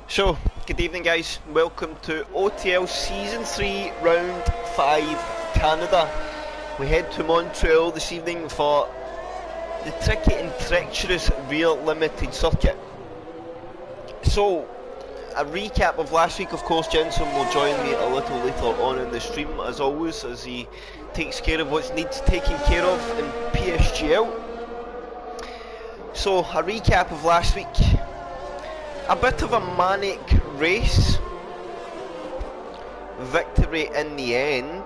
So, good evening guys, welcome to Otl-Season 3, Round 5, Canada. We head to Montreal this evening for the tricky and treacherous Rear Limited Circuit. So, a recap of last week, of course. Jensen will join me a little later on in the stream, as always, as he takes care of what needs taking care of in PSGL. So, a recap of last week. A bit of a manic race. Victory in the end.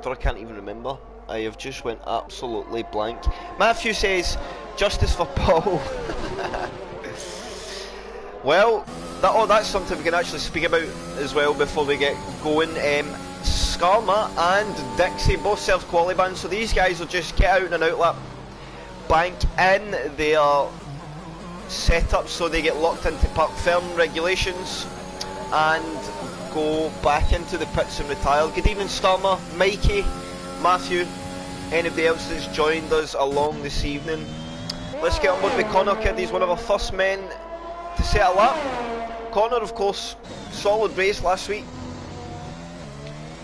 Or I can't even remember. I have just went absolutely blank. Matthew says, justice for Paul. Well, that's something we can actually speak about as well before we get going. Skarma and Dixie both self-quali bans, so these guys will just get out in an outlap, bank in their setup so they get locked into park firm regulations and go back into the pits and retire. Good evening Starmer, Mikey, Matthew, anybody else that's joined us along this evening. Let's get on board with Connor Kid. He's one of our first men to set a lap. Connor, of course, solid race last week.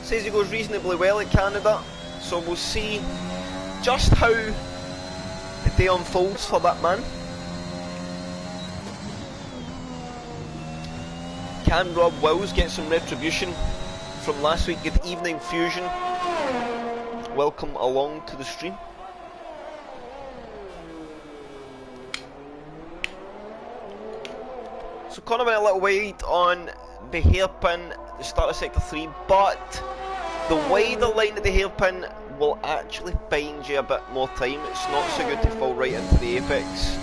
Says he goes reasonably well at Canada, so we'll see just how the day unfolds for that man. Can Rob Wills get some retribution from last week? Good evening Fusion, welcome along to the stream. So Connor went a little wide on the hairpin at the start of sector 3, but the wider line at the hairpin will actually bind you a bit more time. It's not so good to fall right into the apex.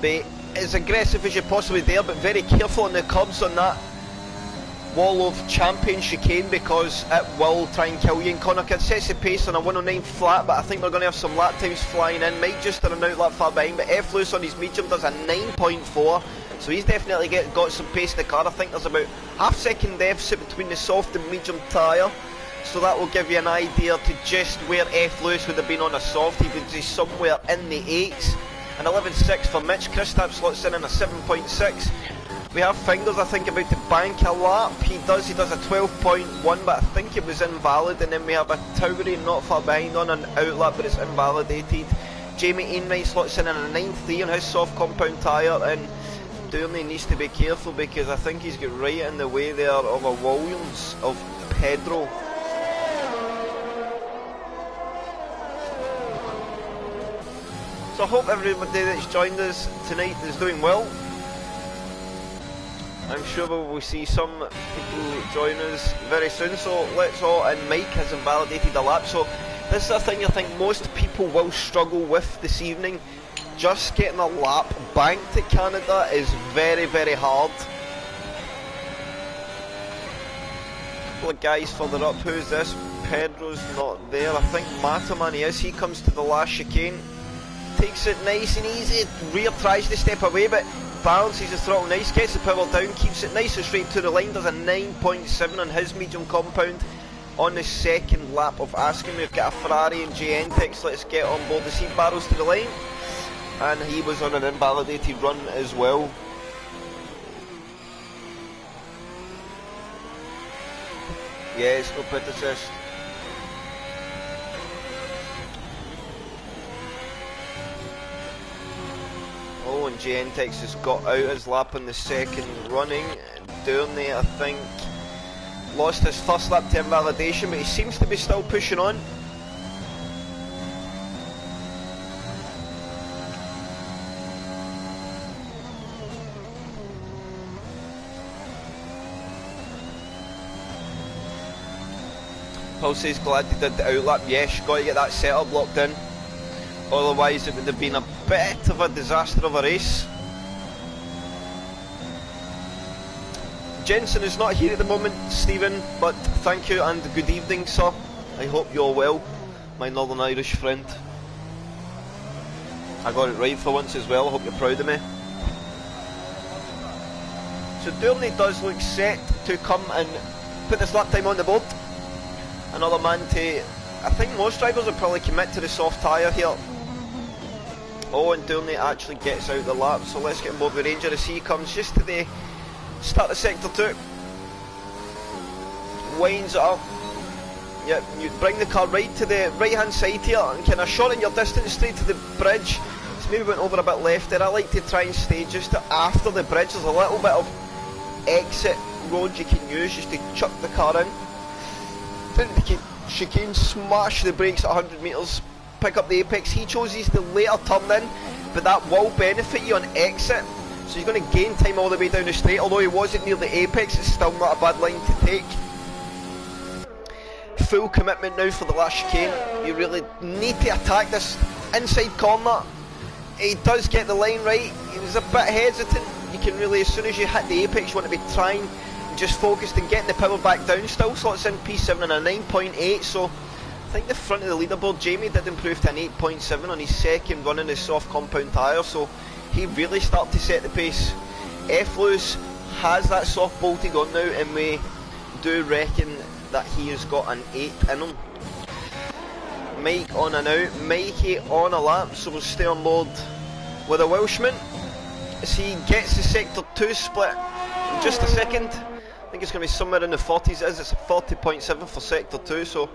Be as aggressive as you possibly dare, but very careful on the curbs on that wall of champion chicane, because it will try and kill you. And Connor Kidd sets the pace on a 109 flat, but I think we're going to have some lap times flying in. Might just in an outlap far behind, but F. Lewis on his medium does a 9.4, so he's definitely got some pace in the car. I think there's about half-second deficit between the soft and medium tyre, so that will give you an idea to just where F. Lewis would have been on a soft. He would be somewhere in the 8s. An 11.6 for Mitch. Kristaps slots in a 7.6. We have Fingers, I think, about to bank a lap. He does a 12.1, but I think it was invalid. And then we have a Towery not far behind on an outlap, but it's invalidated. Jamie Ainright slots in a 9.3 on his soft compound tyre, and Downey needs to be careful because I think he's got right in the way there of a Williams of Pedro. So I hope everybody that's joined us tonight is doing well. I'm sure we will see some people join us very soon, so let's all, and Mike has invalidated a lap, so this is a thing I think most people will struggle with this evening. Just getting a lap banked at Canada is very, very hard. A couple of guys further up. Who's this? Pedro's not there. I think Mataman is. He comes to the last chicane. Takes it nice and easy. Rear tries to step away, but balances the throttle nice, gets the power down, keeps it nice and straight to the line. Does a 9.7 on his medium compound on the second lap of Askin. We've got a Ferrari and GNTX. Let's get on board the seat barrels to the line. And he was on an invalidated run as well. Yes, no pit assist. Oh, and GNTX has got out his lap in the second running. Downey, I think, lost his first lap to invalidation, but he seems to be still pushing on. Paul says glad he did the outlap. Yes, got to get that setup locked in. Otherwise it would have been a bit of a disaster of a race. Jensen is not here at the moment, Stephen, but thank you and good evening, sir. I hope you're well, my Northern Irish friend. I got it right for once as well, I hope you're proud of me. So Downey does look set to come and put this lap time on the board. Another man to, I think most drivers will probably commit to the soft tyre here. Oh, and Downey actually gets out the lap, so let's get Bobby Ranger as he comes just to the start of sector 2. Winds it up. Yep, you bring the car right to the right hand side here and kind of shorten your distance straight to the bridge. It's maybe went over a bit left there. I like to try and stay just after the bridge. There's a little bit of exit road you can use just to chuck the car in. Then the chicane, smash the brakes at 100 metres, pick up the apex. He chooses the later turn in, but that will benefit you on exit. So he's going to gain time all the way down the straight. Although he wasn't near the apex, it's still not a bad line to take. Full commitment now for the last chicane. You really need to attack this inside corner. He does get the line right. He was a bit hesitant. You can really, as soon as you hit the apex, you want to be trying and just focused and getting the power back down. Still slots in P7 and a 9.8. So I think the front of the leaderboard, Jamie did improve to an 8.7 on his second run in his soft compound tyre. So he really started to set the pace. F-Lewis has that soft bolted on now, and we do reckon that he has got an 8 in him. Mike on and out, Mikey on a lap, so we'll stay on board with a Welshman as he gets the sector 2 split in just a second. I think it's going to be somewhere in the 40s. It's a 40.7 for sector 2, so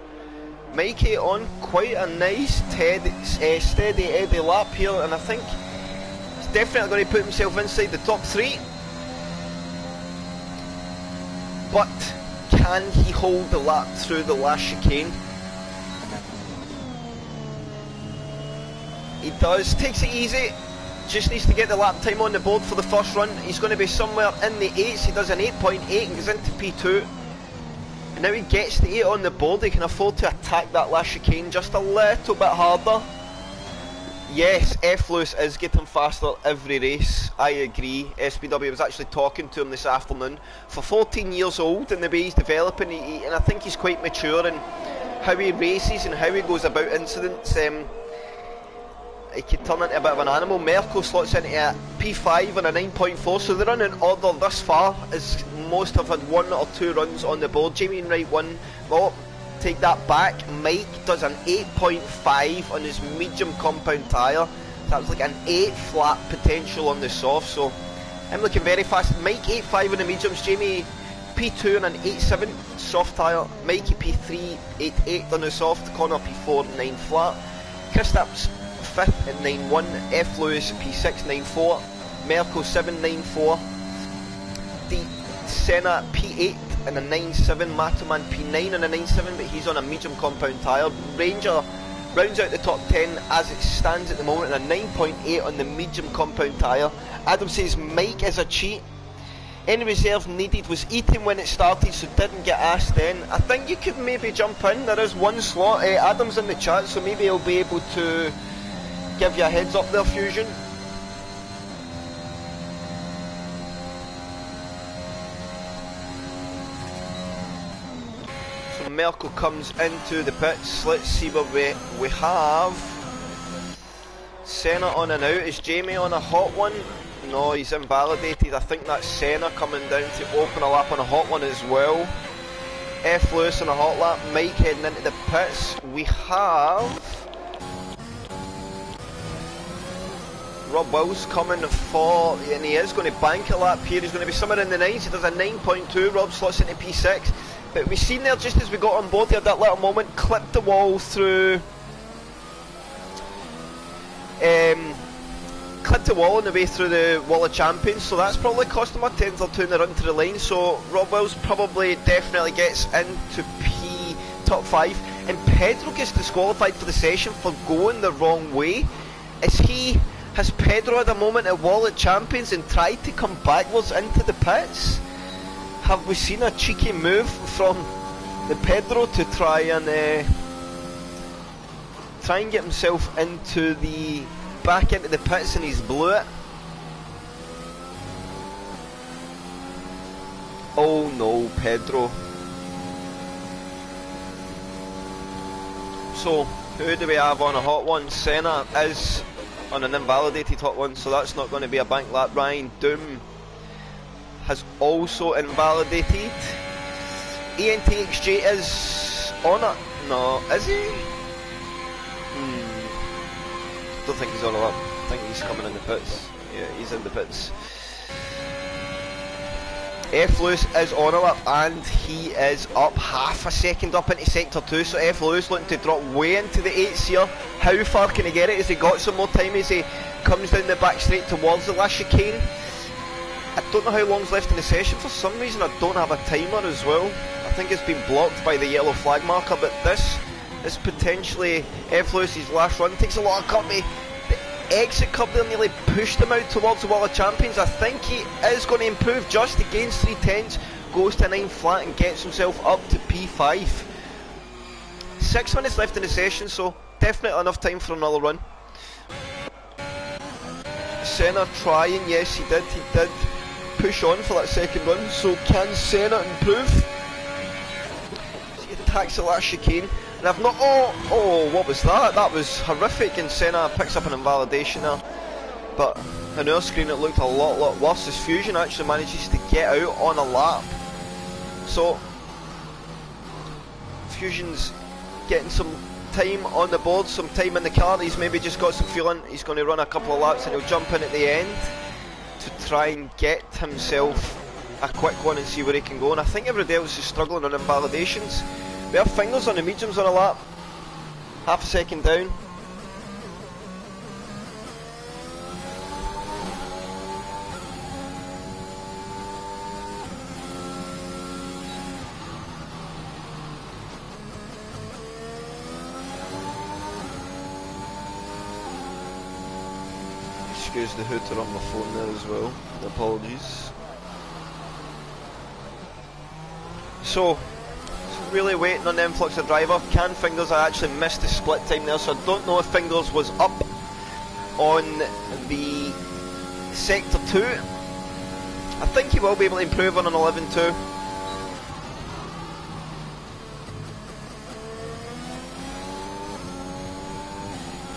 Mikey on quite a nice steady Eddie lap here, and I think he's definitely going to put himself inside the top 3. But can he hold the lap through the last chicane? He does, takes it easy, just needs to get the lap time on the board for the first run. He's going to be somewhere in the 8s, he does an 8.8 and goes into P2. And now he gets the 8 on the board, he can afford to attack that last chicane just a little bit harder. Yes, F-Lewis is getting faster every race, I agree. SPW was actually talking to him this afternoon. For 14 years old and the way he's developing, and I think he's quite mature in how he races and how he goes about incidents. He can turn into a bit of an animal. Merco slots into a P5 and a 9.4, so they're in order thus far, as most have had 1 or 2 runs on the board. Jamie and Wright 1, well, take that back. Mike does an 8.5 on his medium compound tyre. That was like an 8 flat potential on the soft, so I'm looking very fast. Mike 8.5 on the mediums, Jamie P2 and an 8.7 soft tyre, Mikey P3 8.8 on the soft, Connor P4 9 flat, Kristaps 5th at 9.1, F Lewis P6 9.4, Merco 7 9.4, the Senna P8 and a 9.7, Matoman P9 and a 9.7, but he's on a medium compound tyre. Ranger rounds out the top 10 as it stands at the moment, and a 9.8 on the medium compound tyre. Adam says Mike is a cheat. Any reserve needed was eaten when it started, so didn't get asked then. I think you could maybe jump in, there is one slot. Adam's in the chat, so maybe he'll be able to give you a heads up there, Fusion. So Merkel comes into the pits. Let's see what we have. Senna on and out. Is Jamie on a hot one? No, he's invalidated. I think that's Senna coming down to open a lap on a hot one as well. F Lewis on a hot lap. Mike heading into the pits. We have Rob Wills coming for, and he is going to bank a lap here. He's going to be somewhere in the 9s. He does a 9.2. Rob slots into P6. But we've seen there just as we got on board, he had that little moment, clipped the wall through. Clipped the wall on the way through the Wall of Champions, so that's probably cost him a tenth or two in the run to the line. So Rob Wills probably definitely gets into P top 5, and Pedro gets disqualified for the session for going the wrong way. Has Pedro had a moment at Wall of Champions and tried to come backwards into the pits? Have we seen a cheeky move from the Pedro to try and get himself into the back into the pits, and he's blew it? Oh no, Pedro. So who do we have on a hot one? Senna is on an invalidated hot one, so that's not going to be a bank lap. Ryan Doom has also invalidated. ENTXJ is on it. No, is he? don't think he's on a lap. I think he's coming in the pits. Yeah, he's in the pits. F. Lewis is on a lap and he is up half a second up into sector 2, so F. Lewis looking to drop way into the 8s here. How far can he get it? Has he got some more time as he comes down the back straight towards the last chicane? I don't know how long's left in the session. For some reason I don't have a timer as well. I think it's been blocked by the yellow flag marker, but this is potentially F. Lewis's last run. Takes a lot of company. The exit curb there nearly pushed him out towards the Wall of Champions. I think he is going to improve just against 3/10s, goes to 9 flat and gets himself up to P5. 6 minutes left in the session, so definitely enough time for another run. Senna trying, yes he did push on for that second run, so can Senna improve? He attacks the last chicane, and I've not, oh, what was that? That was horrific, and Senna picks up an invalidation there, but on our screen it looked a lot worse as Fusion actually manages to get out on a lap. So Fusion's getting some time on the board, some time in the car. He's maybe just got some feeling he's going to run a couple of laps and he'll jump in at the end to try and get himself a quick one and see where he can go. And I think everybody else is struggling on invalidations. We have fingers on the mediums on a lap, half a second down. Excuse the hooter on my phone there as well, apologies. So, really waiting on the influx of driver. Can Fingers, I actually missed the split time there, so I don't know if Fingers was up on the sector 2. I think he will be able to improve on an 11.2.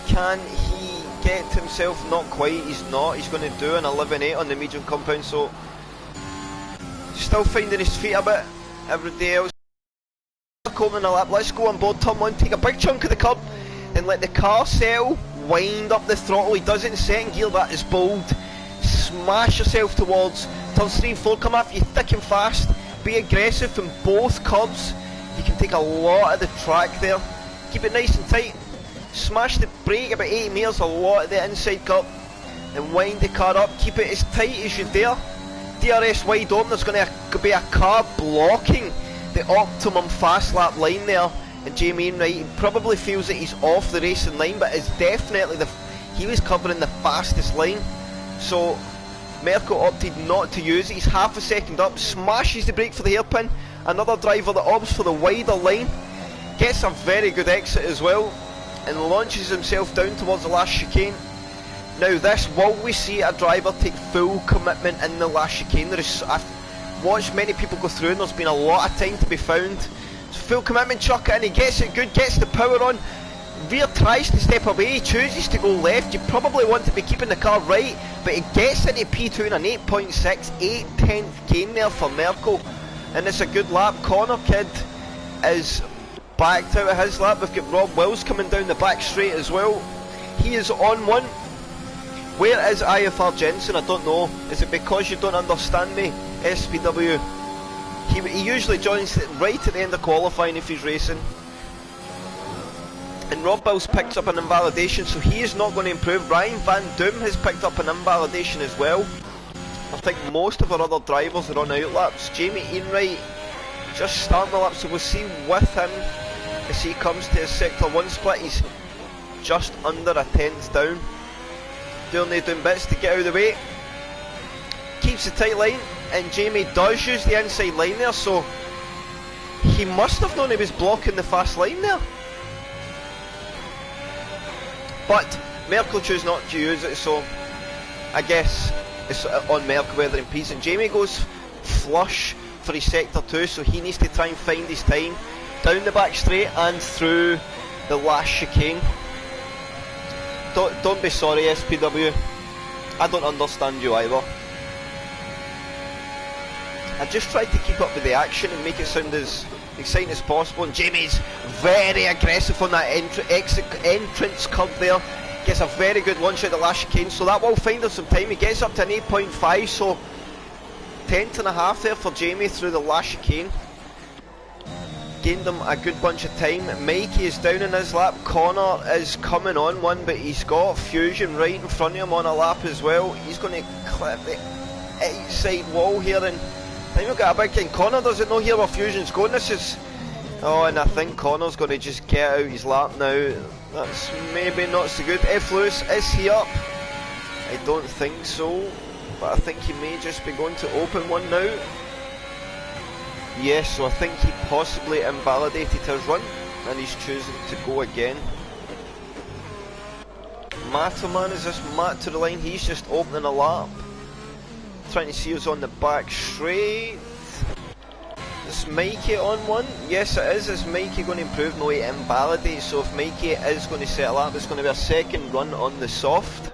Can he get himself? Not quite, he's not. He's going to do an 11.8 on the medium compound, so still finding his feet a bit. Everybody else coming a lap. Let's go on board turn 1, take a big chunk of the curb and let the car settle, wind up the throttle. He does it in second gear, that is bold. Smash yourself towards turns 3 and 4, come after you thick and fast. Be aggressive from both curbs. You can take a lot of the track there. Keep it nice and tight. Smash the brake about 80 metres, a lot of the inside curb, and wind the car up. Keep it as tight as you dare. DRS wide open, there's going to be a car blocking the optimum fast lap line there, and Jamie Enright probably feels that he's off the racing line, but it's definitely he was covering the fastest line. So Merkel opted not to use it. He's half a second up, smashes the brake for the hairpin. Another driver that opts for the wider line, gets a very good exit as well, and launches himself down towards the last chicane. Now this, will we see a driver take full commitment in the last chicane? I've watched many people go through and there's been a lot of time to be found. So full commitment, chuck it in, he gets it good, gets the power on. Rear tries to step away, he chooses to go left. You probably want to be keeping the car right, but he gets into P2 in an 8.6, 8/10th gain there for Merkel. And it's a good lap. Connor Kidd is backed out of his lap. We've got Rob Wills coming down the back straight as well. He is on one. Where is IFR Jensen? I don't know. Is it because you don't understand me? SPW. He usually joins right at the end of qualifying if he's racing. And Rob Wills picks up an invalidation, so he is not going to improve. Ryan Van Doom has picked up an invalidation as well. I think most of our other drivers are on out laps. Jamie Enright just starting the lap, so we'll see with him as he comes to his sector 1 split. He's just under a 10th down. Doing bits to get out of the way. Keeps the tight line, and Jamie does use the inside line there, so he must have known he was blocking the fast line there. But Merkel chose not to use it, so I guess it's on Merkel whether he impedes. And Jamie goes flush for his sector 2, so he needs to try and find his time down the back straight and through the last chicane. Don't be sorry, SPW. I don't understand you either. I just tried to keep up with the action and make it sound as exciting as possible, and Jamie's very aggressive on that entrance curve there. Gets a very good launch out the last chicane, so that will find him some time. He gets up to an 8.5, so 10.5 there for Jamie through the last chicane. Gained him a good bunch of time. Mikey is down in his lap. Connor is coming on one, but he's got Fusion right in front of him on a lap as well. He's going to clip the outside wall here, and I think we've got a big thing. Connor doesn't know here where Fusion's going. This is... Oh, and I think Connor's going to just get out his lap now. That's maybe not so good. F. Lewis, is he up? I don't think so, but I think he may just be going to open one now. Yes, so I think he possibly invalidated his run, and he's choosing to go again. Matterman, is this Matt to the line? He's just opening a lap. Trying to see who's on the back straight. Is Mikey on one? Yes it is. Is Mikey going to improve? No, he invalidates, so if Mikey is going to set a lap, it's going to be a second run on the soft.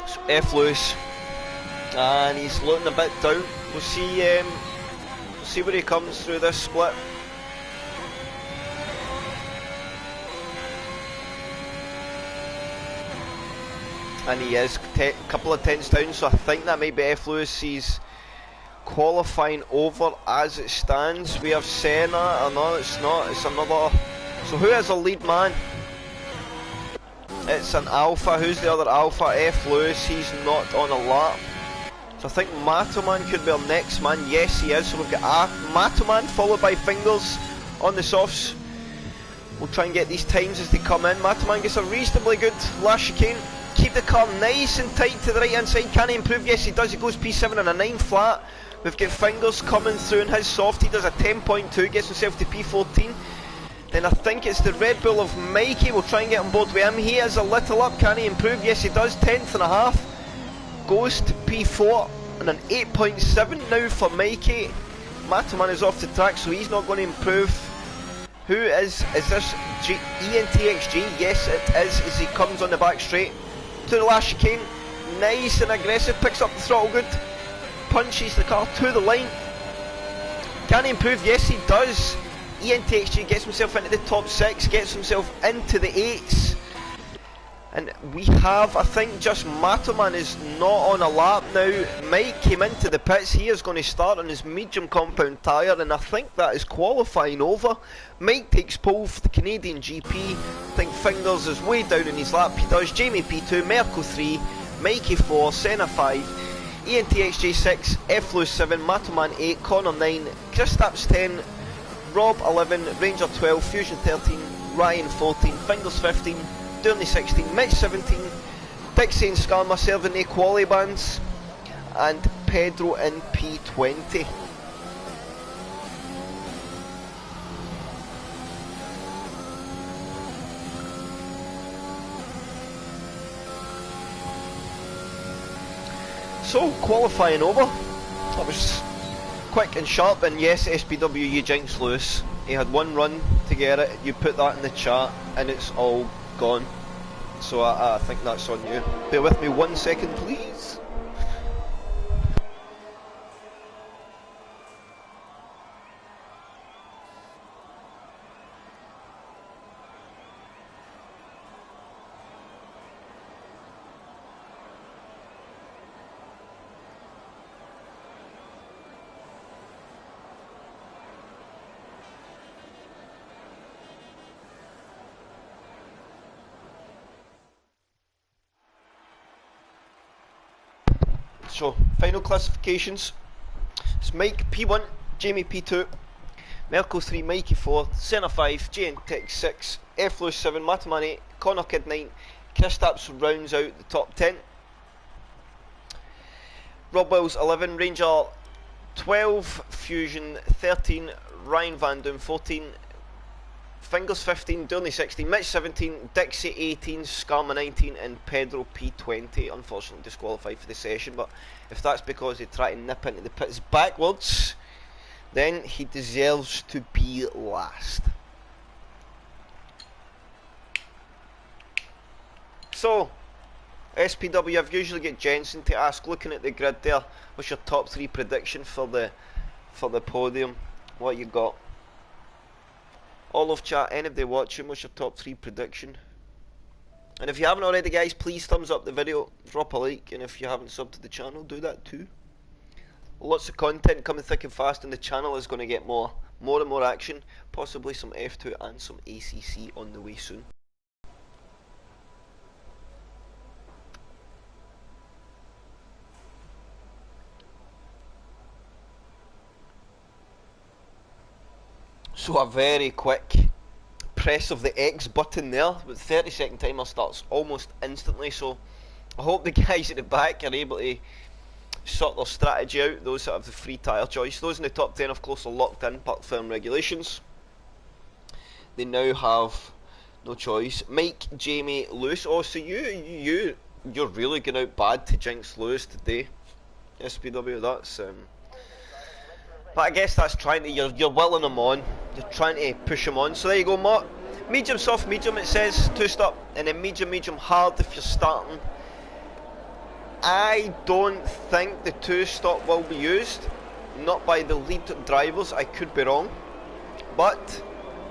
So F. Lewis, and he's looking a bit down. We'll see where he comes through this split. And he is a couple of tenths down, so I think that may be F. Lewis. He's qualifying over as it stands. We have Senna, or no, it's not, it's another. So who is the lead man? It's an Alpha. Who's the other Alpha? F. Lewis. He's not on a lap. So I think Matoman could be our next man. Yes, he is. So we've got Matoman followed by Fingers on the softs. We'll try and get these times as they come in. Matoman gets a reasonably good last chicane. Keep the car nice and tight to the right hand side. Can he improve? Yes he does. He goes P7 and a 9 flat. We've got Fingers coming through in his soft. He does a 10.2, gets himself to P14. Then I think it's the Red Bull of Mikey. We'll try and get on board with him. He is a little up. Can he improve? Yes he does. 10.5. Goes to P4 and an 8.7 now for Mikey. Mataman is off the track, so he's not going to improve. Who is this? ENTXG? Yes it is, as he comes on the back straight to the last chicane. Nice and aggressive, picks up the throttle good, punches the car to the line. Can he improve? Yes he does. ENTXG gets himself into the top 6, gets himself into the 8s. And we have, I think, just Matoman is not on a lap now. Mike came into the pits. He is going to start on his medium compound tyre, and I think that is qualifying over. Mike takes pole for the Canadian GP. I think Fingers is way down in his lap. He does. Jamie P2, Merkel 3, Mikey 4, Senna 5, ENTXJ 6, F. Lewis 7, Matoman 8, Connor 9, Kristaps 10, Rob 11, Ranger 12, Fusion 13, Ryan 14, Fingers 15, Downey 16, Mitch 17, Dixie and Skarma serving the quality bands, and Pedro in P20. So, qualifying over. That was quick and sharp, and yes, SPW, you jinxed Lewis. He had one run to get it, you put that in the chat, and it's all gone. So I think that's on you. Bear with me 1 second, please. So, final classifications. It's Mike P1, Jamie P2, Merkel 3, Mikey 4, Senna 5, JNTX 6, F. Lewis 7, Mataman 8, Connor Kid 9, Kristaps rounds out the top 10. Rob Wells 11, Ranger 12, Fusion 13, Ryan Van Doom 14, Fingers 15, Downey 16, Mitch 17, Dixie 18, Skarma 19, and Pedro P20. Unfortunately disqualified for the session, but if that's because he tried to nip into the pits backwards, then he deserves to be last. So, SPW, I've usually get Jensen to ask, looking at the grid there, what's your top 3 prediction for the podium? What you got? all of chat, anybody watching, what's your top 3 prediction? And if you haven't already, guys, please thumbs up the video, drop a like, and if you haven't subbed to the channel, do that too. Lots of content coming thick and fast, and the channel is going to get more and more action, possibly some F2 and some ACC on the way soon. So a very quick press of the X button there, with 30-second timer starts almost instantly, so I hope the guys at the back are able to sort their strategy out, those that have the free tyre choice. Those in the top 10 of course are locked in park firm regulations. They now have no choice. Mike, Jamie, Lewis. Oh, so you're really going out bad to jinx Lewis today, SPW. That's but I guess that's trying to, you're willing him on, you're trying to push him on. So there you go, Mark. Medium, soft, medium, it says 2-stop, and then medium, medium, hard if you're starting. I don't think the 2-stop will be used, not by the lead drivers. I could be wrong, but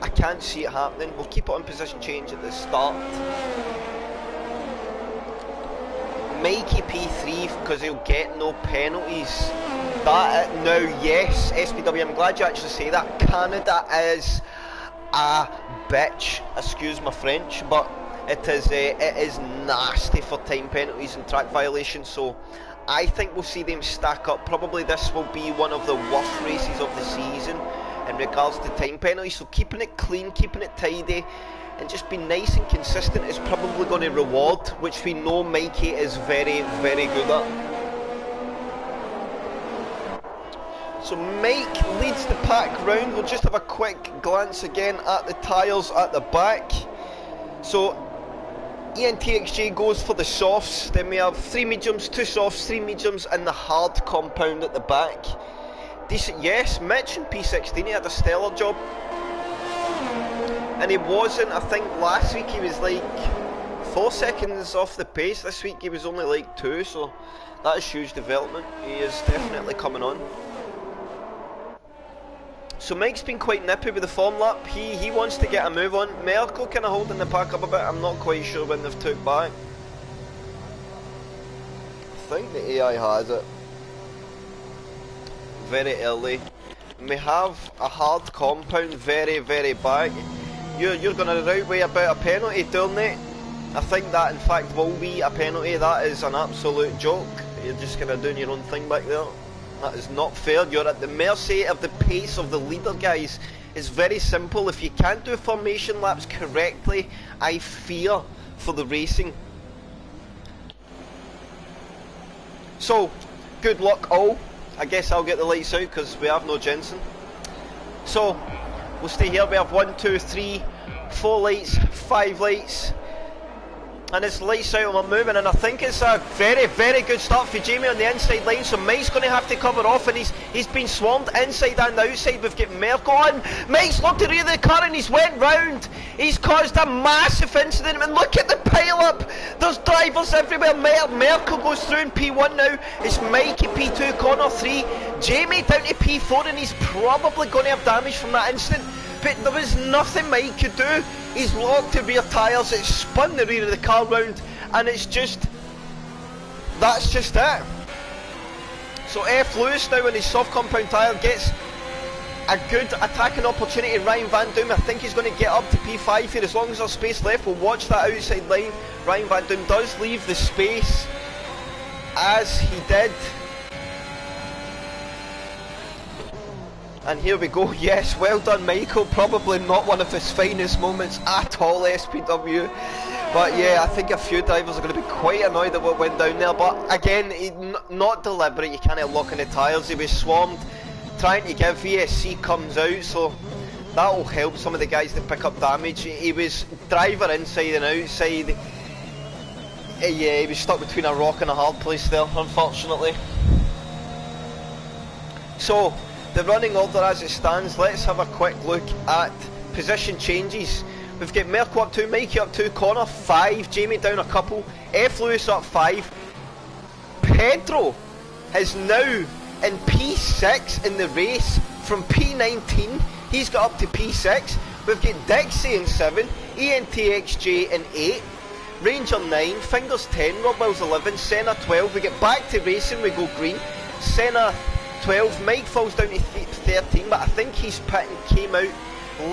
I can't see it happening. We'll keep it on position change at the start. Mikey P3 because he'll get no penalties. That now, yes, SPW, I'm glad you actually say that. Canada is a bitch, excuse my French, but it is nasty for time penalties and track violations. So I think we'll see them stack up. Probably this will be one of the worst races of the season in regards to time penalties. So keeping it clean, keeping it tidy, and just being nice and consistent is probably going to reward, which we know Mikey is very, very good at. So Mike leads the pack round. We'll just have a quick glance again at the tyres at the back. So ENTXJ goes for the softs. Then we have 3 mediums, 2 softs, 3 mediums, and the hard compound at the back. Decent, yes. Mitch in P16, he had a stellar job. And he wasn't, I think last week he was like 4 seconds off the pace. This week he was only like 2, so that is huge development. He is definitely coming on. So Mike's been quite nippy with the form lap. He wants to get a move on. Merkel kind of holding the pack up a bit. I'm not quite sure when they've took back. I think the AI has it. Very early. And we have a hard compound very, very back. You're going to route way about a penalty, don't it? I think that in fact will be a penalty. That is an absolute joke. You're just kind of doing your own thing back there. That is not fair. You're at the mercy of the pace of the leader, guys. It's very simple. If you can't do formation laps correctly, I fear for the racing. So, good luck all. I guess I'll get the lights out because we have no Jensen. So, we'll stay here. We have 1, 2, 3, 4 lights, 5 lights. And it's lights out and we're moving, and I think it's a very, very good start for Jamie on the inside line. So Mike's going to have to cover off, and he's been swarmed inside and outside. We've got Merkel on. Mike's looked at the rear of the car and he's went round. He's caused a massive incident, and look at the pile up. There's drivers everywhere. Merkel goes through in P1 now. It's Mikey P2, corner 3. Jamie down to P4, and he's probably going to have damage from that incident. But there was nothing Mike could do. He's locked the rear tyres, it's spun the rear of the car round, and it's just, that's just it. So F. Lewis now in his soft compound tyre gets a good attacking opportunity. Ryan Van Doom, I think he's going to get up to P5 here. As long as there's space left, we'll watch that outside line. Ryan Van Doom does leave the space, as he did. And here we go, yes, well done Michael, probably not one of his finest moments at all, SPW. But yeah, I think a few drivers are going to be quite annoyed at what went down there. But again, not deliberate, you can't lock in the tyres. He was swarmed, trying to give, VSC comes out, so that will help some of the guys that pick up damage. He was driver inside and outside. Yeah, he was stuck between a rock and a hard place there, unfortunately. So, the running order as it stands, let's have a quick look at position changes. We've got Merkel up 2, Mikey up 2, corner 5, Jamie down a couple, F. Lewis up 5. Pedro is now in P6 in the race from P19. He's got up to P6. We've got Dixie in 7, ENTXJ in 8, Ranger 9, Fingers 10, Rob Wells 11, Senna 12. We get back to racing, we go green. Senna 12, Mike falls down to 13, but I think his pit came out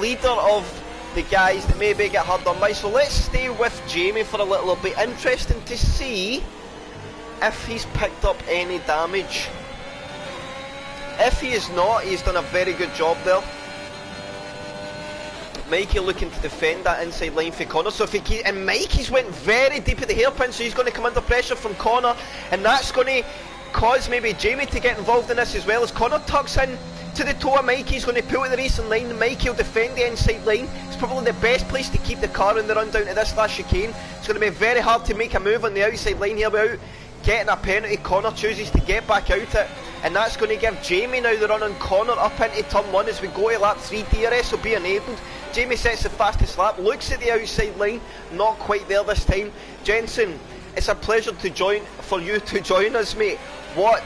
leader of the guys that maybe get hard done by. So let's stay with Jamie for a little bit. Interesting to see if he's picked up any damage. If he is not, he's done a very good job there. Mikey looking to defend that inside line for Connor. So if he and Mikey's went very deep at the hairpin, so he's going to come under pressure from Connor, and that's going to cause maybe Jamie to get involved in this as well. As Connor tucks in to the toe of Mikey, he's going to pull at the racing line. Mikey will defend the inside line. It's probably the best place to keep the car in the run down to this last chicane. It's going to be very hard to make a move on the outside line here without getting a penalty. Connor chooses to get back out it, and that's going to give Jamie now the run on Connor up into turn 1 as we go to lap 3. DRS will be enabled. Jamie sets the fastest lap, looks at the outside line, not quite there this time. Jensen, it's a pleasure for you to join us, mate. What?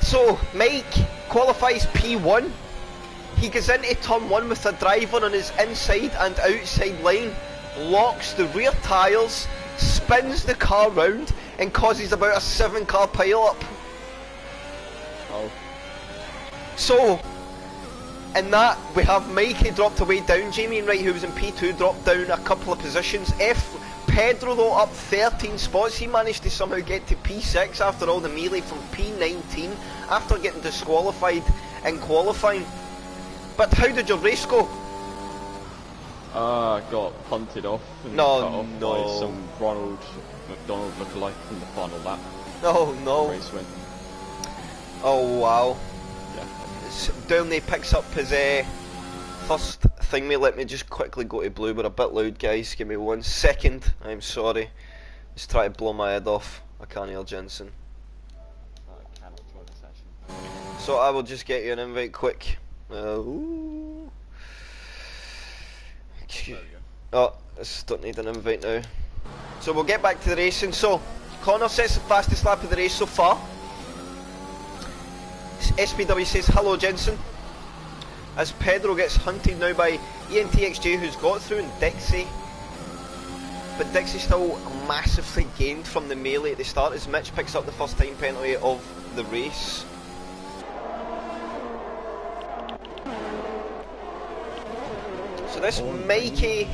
So Mike qualifies P1. He goes into turn 1 with a driver on his inside and outside line, locks the rear tyres, spins the car round and causes about a 7-car pile-up. Oh. So, in that, we have Mikey dropped away down. Jamie Enright, who was in P2, dropped down a couple of positions. Pedro, though, up 13 spots. He managed to somehow get to P6 after all the melee from P19 after getting disqualified in qualifying. But how did your race go? Got punted off and cut off by some Ronald McDonald lookalike in the final lap. No. Race win. Oh wow. Yeah. Downey picks up his first thing, mate. Let me just quickly go to blue. We're a bit loud, guys. Give me 1 second. I'm sorry. Just try to blow my head off. I can't hear Jensen. I cannot join the session. So I will just get you an invite quick. Oh, I just don't need an invite now. So we'll get back to the racing. So Connor sets the fastest lap of the race so far. SPW says hello Jensen. As Pedro gets hunted now by ENTXJ, who's got through, and Dixie. But Dixie still massively gained from the melee at the start as Mitch picks up the first time penalty of the race. So this Mikey,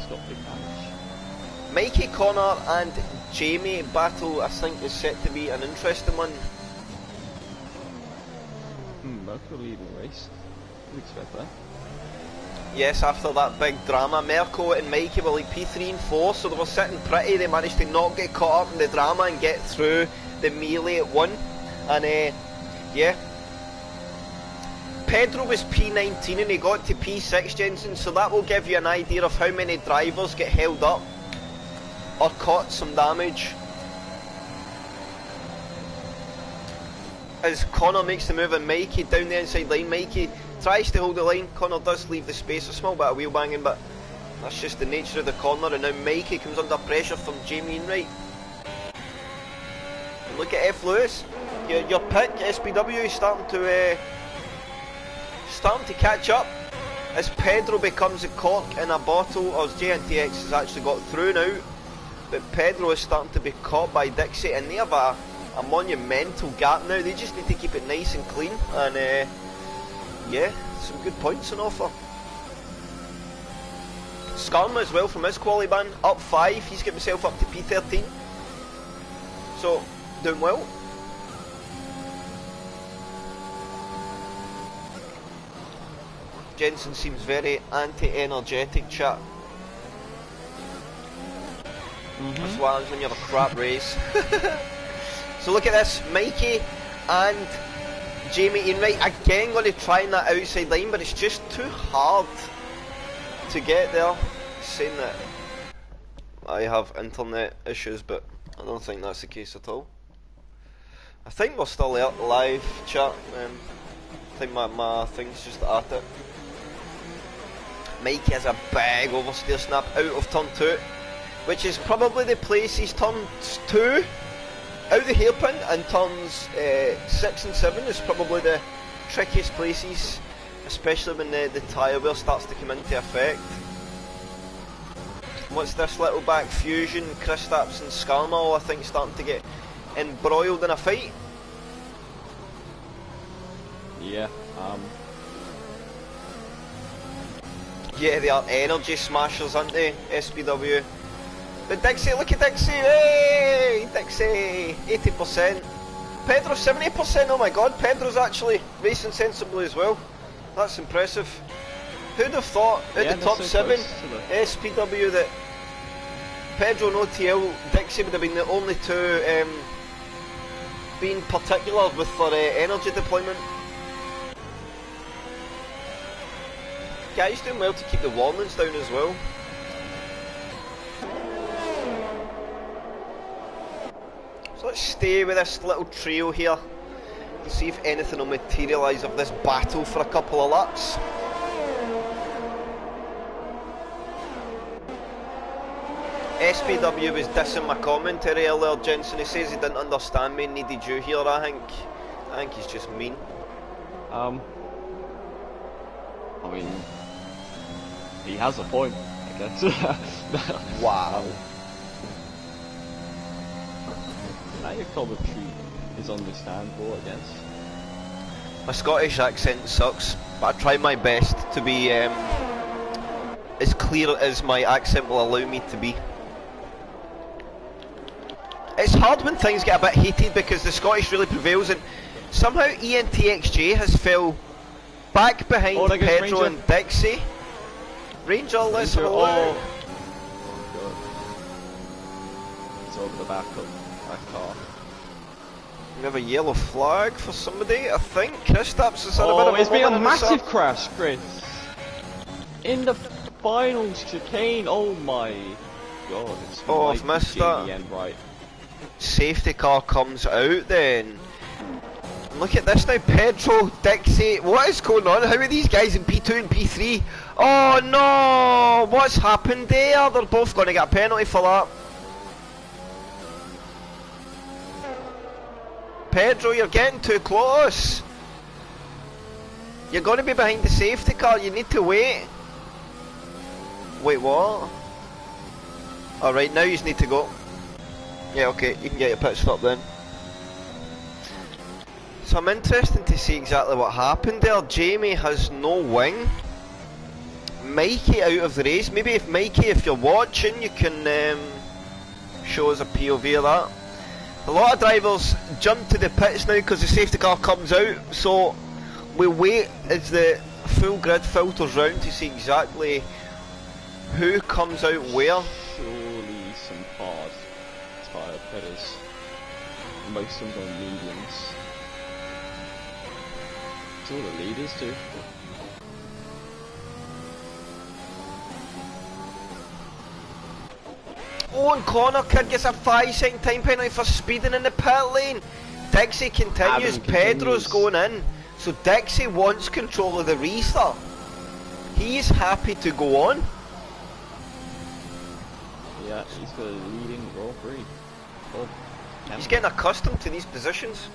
Connor and Jamie battle, I think, is set to be an interesting one. Merkel leading the race. Didn't expect that. Yes, after that big drama, Merkel and Mikey were like P3 and 4, so they were sitting pretty. They managed to not get caught up in the drama and get through the melee at 1. And yeah, Pedro was P19 and he got to P6, Jensen, so that will give you an idea of how many drivers get held up or caught some damage. As Connor makes the move and Mikey down the inside line, Mikey tries to hold the line. Connor does leave the space, a small bit of wheel banging, but that's just the nature of the corner. And now Mikey comes under pressure from Jamie Enright. Look at F. Lewis, your pick, SPW, is starting to catch up as Pedro becomes a cork in a bottle, or as JNTX has actually got through now. But Pedro is starting to be caught by Dixie, and they have a monumental gap now. They just need to keep it nice and clean, and yeah, some good points on offer. Skarma as well from his quali ban, up 5, he's got himself up to P13, so doing well. Jensen seems very anti-energetic, chat. That's why when you have a crap race. So look at this, Mikey and Jamie Enright again going to try in that outside line, but it's just too hard to get there. Saying that I have internet issues, but I don't think that's the case at all. I think we're still live, chat. I think my thing's just at it. Mikey has a big oversteer snap out of turn 2, which is probably the place he's turns 2 out the hairpin, and turns 6 and 7 is probably the trickiest places especially when the tyre wear starts to come into effect. What's this little back fusion? Kristaps and Skarmall, I think, starting to get embroiled in a fight. Yeah. Yeah, they are energy smashers, aren't they? SPW. But Dixie, look at Dixie! Hey, Dixie, 80%. Pedro 70%. Oh my God, Pedro's actually racing sensibly as well. That's impressive. Who'd have thought out the top 7 SPW that Pedro and OTL, Dixie would have been the only two being particular with their energy deployment. Guys doing well to keep the warnings down as well. So let's stay with this little trio here and see if anything will materialise of this battle for a couple of laps. SPW was dissing my commentary earlier, Jensen. He says he didn't understand me and needed you here. I think he's just mean. I mean, he has a point, I guess. Wow. Your commentary is understandable, I guess. My Scottish accent sucks, but I try my best to be as clear as my accent will allow me to be. It's hard when things get a bit heated because the Scottish really prevails, and somehow ENTXJ has fell back behind Pedro and Dixie. Ranger, let's have a look. Oh God. It's over the back of my car. We have a yellow flag for somebody, I think. Kristaps has had a bit of a it's been a massive crash, Chris. In the finals chicane, oh my God. It's I've missed that. end, right. Safety car comes out then. Look at this now, Pedro, Dixie, what is going on? How are these guys in P2 and P3? Oh no! What's happened there? They're both going to get a penalty for that. Pedro, you're getting too close. You're going to be behind the safety car, you need to wait. Wait, what? Alright, now you need to go. Yeah, okay, you can get your pit stop then. So I'm interested to see exactly what happened there. Jamie has no wing. Mikey out of the race. Maybe if Mikey, if you're watching, you can show us a POV of that. A lot of drivers jump to the pits now because the safety car comes out, so we wait as the full grid filters round to see exactly who comes out where. Surely some hard tyre pitters. Most of them are mediums. It's all the leaders do. Oh, and Connor Kid gets a 5-second time penalty for speeding in the pit lane. Dixie continues, Pedro's going in. So Dixie wants control of the restart. He's happy to go on. Yeah, he's got a leading Grand Prix. Oh, he's getting accustomed to these positions.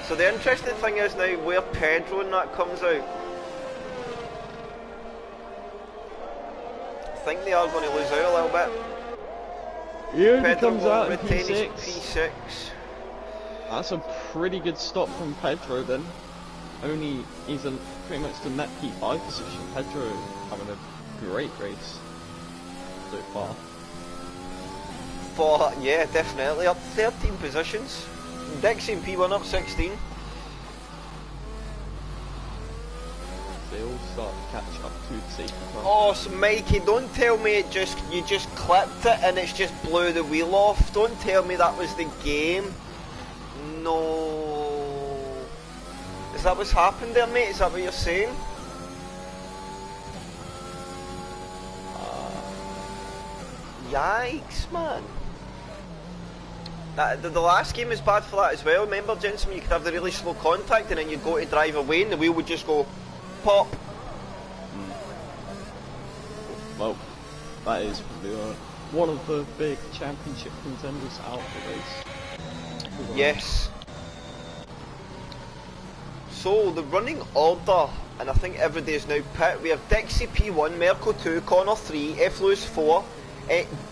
So the interesting thing is now where Pedro and that comes out. I think they are going to lose out a little bit. Yeah, Pedro he comes out in retain his P6. P6. That's a pretty good stop from Pedro then. Only he's in pretty much the net P5 position. Pedro having a great race so far. Yeah, definitely up 13 positions. Dixie in P1 up 16. They all start to catch up to the safety car. Oh, so Mikey, don't tell me you just clipped it and it's just blew the wheel off. Don't tell me that was the game. No. Is that what's happened there, mate? Is that what you're saying? Yikes, man. The last game was bad for that as well. Remember, Jensen, you could have the really slow contact and then you'd go to drive away and the wheel would just go pop. Well, that is one of the big championship contenders out of the race. Yes. So the running order, and I think every day is now pit. We have Dixie P1, Merco 2, Connor 3, F Lewis 4,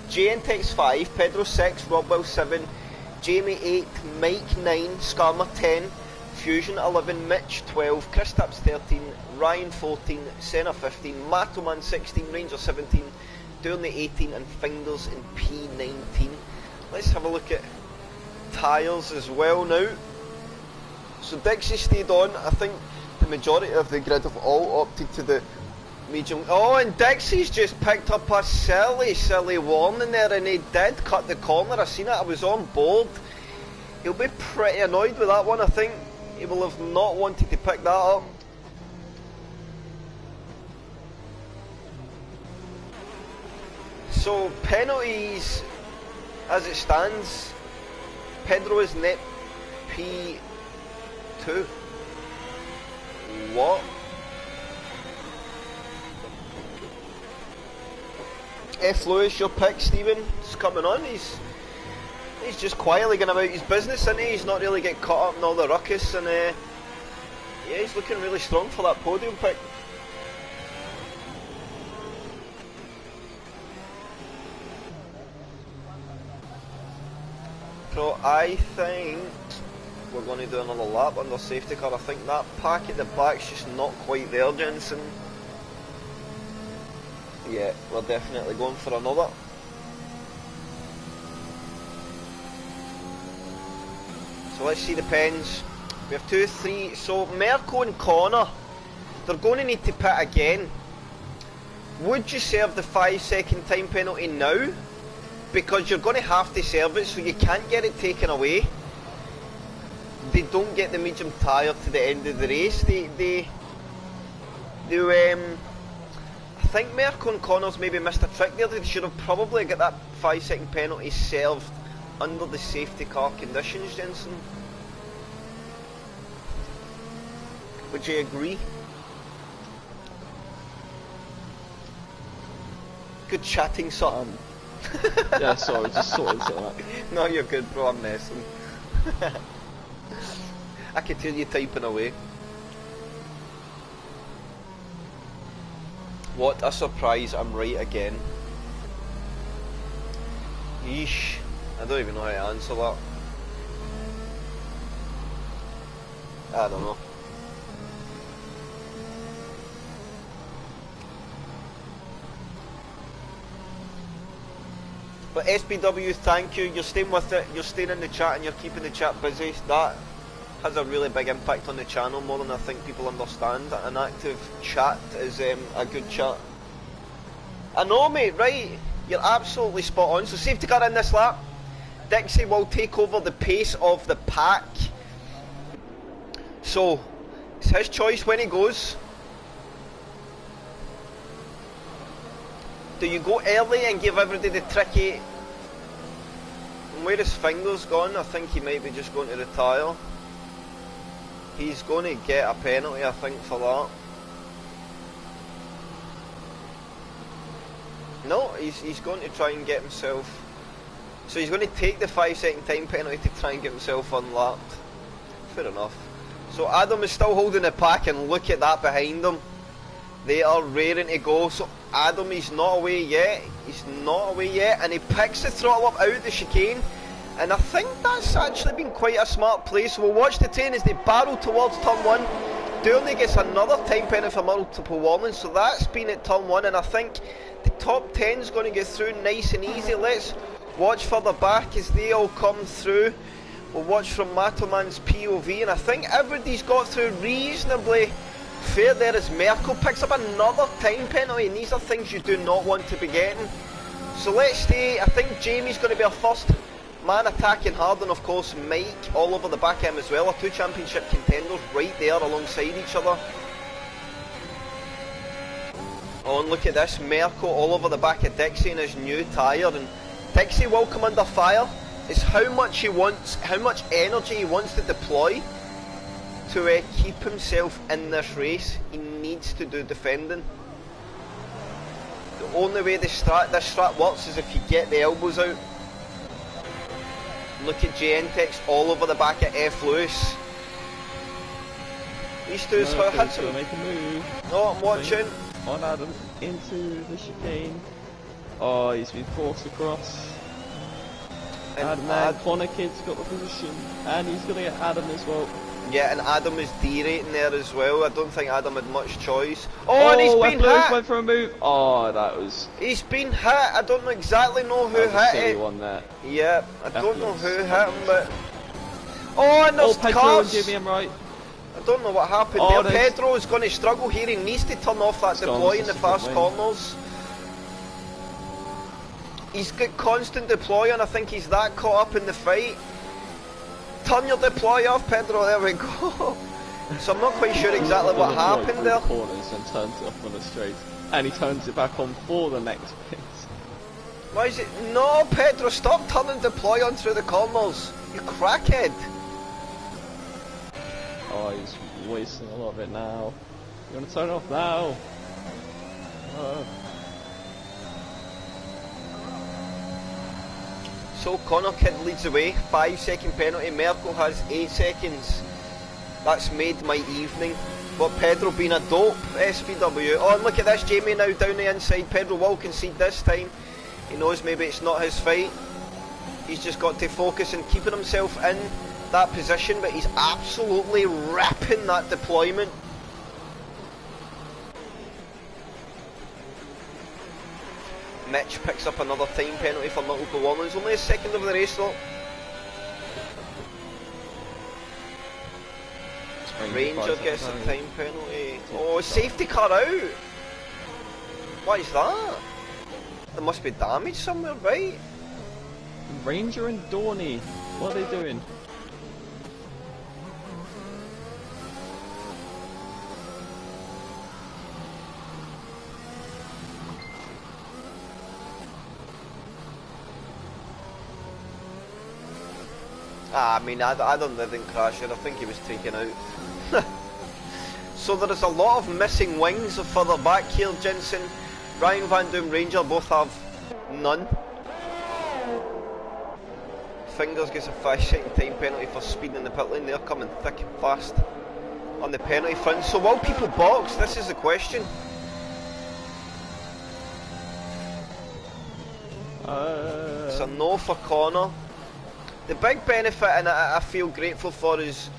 JNTX 5, Pedro 6, Robwell 7, Jamie 8, Mike 9, Skarmer 10, Fusion 11, Mitch 12, Kristaps 13, Ryan 14, Senna 15, Matoman 16, Ranger 17, Dourney 18 and Finders in P19. Let's have a look at tyres as well now. So Dixie stayed on. I think the majority of the grid have all opted to the medium. Oh, and Dixie's just picked up a silly warning there, and he did cut the corner. I seen it, I was on board. He'll be pretty annoyed with that one. I think he will have not wanted to pick that up. So penalties, as it stands, Pedro is net P2. What? F Lewis, your pick, Stephen, is coming on. He's just quietly going about his business, isn't he? He's not really getting caught up in all the ruckus, and yeah, he's looking really strong for that podium pick. So I think we're going to do another lap under safety car. I think that pack at the back's just not quite there, Jensen. Yeah, we're definitely going for another. So let's see the pens. We have 2, 3. So Merco and Connor, they're going to need to pit again. Would you serve the 5-second time penalty now? Because you're going to have to serve it, so you can't get it taken away. They don't get the medium tyre to the end of the race. I think Merco and Connors maybe missed a trick there. They should have probably got that 5-second penalty served under the safety car conditions, Jensen. Would you agree? Good chatting, son. Yeah, sorry, just sorted that. No, you're good, bro. I'm messing. I can tell you typing away. What a surprise, I'm right again. Yeesh. I don't even know how to answer that. I don't know. But SBW, thank you. You're staying with it. You're staying in the chat and you're keeping the chat busy. That has a really big impact on the channel, more than I think people understand. An active chat is a good chat. I know, mate, right? You're absolutely spot on. So safety car in this lap. Dixie will take over the pace of the pack. So it's his choice when he goes. Do you go early and give everybody the tricky? And where his finger's gone, I think he might be just going to retire. He's going to get a penalty, I think, for that. No, he's going to try and get himself. So he's going to take the 5-second time penalty to try and get himself unlapped. Fair enough. So Adam is still holding the pack, and look at that behind him. They are raring to go. So Adam, he's not away yet. He's not away yet, and he picks the throttle up out the chicane. And I think that's actually been quite a smart play. So we'll watch the train as they barrel towards turn 1. Dourney gets another time penalty for multiple warnings, so that's been at turn 1, and I think the top 10 is going to get through nice and easy. Let's watch further back as they all come through. We'll watch from Matoman's POV, and I think everybody's got through reasonably fair there as Merkel picks up another time penalty, and these are things you do not want to be getting. So let's stay. I think Jamie's going to be our first man attacking hard, and of course Mike all over the back end as well. Our 2 championship contenders right there alongside each other. Oh, and look at this, Merkel all over the back of Dixie in his new tyre, and Dixie will come under fire. It's how much he wants, how much energy he wants to deploy to keep himself in this race. He needs to do defending. The only way this strat works is if you get the elbows out. Look at JNTX all over the back of F Lewis. These two No, had so some... make a move. No, I'm watching. On Adam into the chicane. Oh, he's been forced across. And then Connor Kidd's got the position, and he's gonna get Adam as well. Yeah, and Adam is derating there as well. I don't think Adam had much choice. Oh, and he's been hit! Went for a move. Oh, that was... He's been hit. I don't exactly know who that was hit a silly it. one there. Yeah, I don't know who hit him, but... Oh, and there's Pedro cars! and Jimmy, I'm right. I don't know what happened there. Pedro is going to struggle here. He needs to turn off that deploy in the fast corners. He's got constant deploy, and I think he's that caught up in the fight. Turn your deploy off, Pedro. There we go. So I'm not quite sure exactly what happened there. Corners and turns it off on the straight, and he turns it back on for the next bit. Why is it? No, Pedro, stop turning deploy on through the corners. You crackhead. Oh, he's wasting a lot of it now. You want to turn it off now? So Connor Kidd leads the way, 5-second penalty. Merkel has 8 seconds. That's made my evening. But Pedro being a dope, SPW. Oh, and look at this, Jamie now down the inside. Pedro will concede this time. He knows maybe it's not his fight. He's just got to focus on keeping himself in that position, but he's absolutely ripping that deployment. Mitch picks up another time penalty for Little Ballons. Only a second of the race though. Ranger gets a time penalty. Oh, safety car out. What is that? There must be damage somewhere, right? Ranger and Dorney, what are they doing? I mean, I didn't crash it. I think he was taken out. So there is a lot of missing wings further back here, Jensen. Ryan Van Doom, Ranger both have none. Fingers gets a 5-second time penalty for speeding in the pit lane. They're coming thick and fast on the penalty front. So will people box? This is the question. It's a no for Connor. The big benefit, and I feel grateful for, is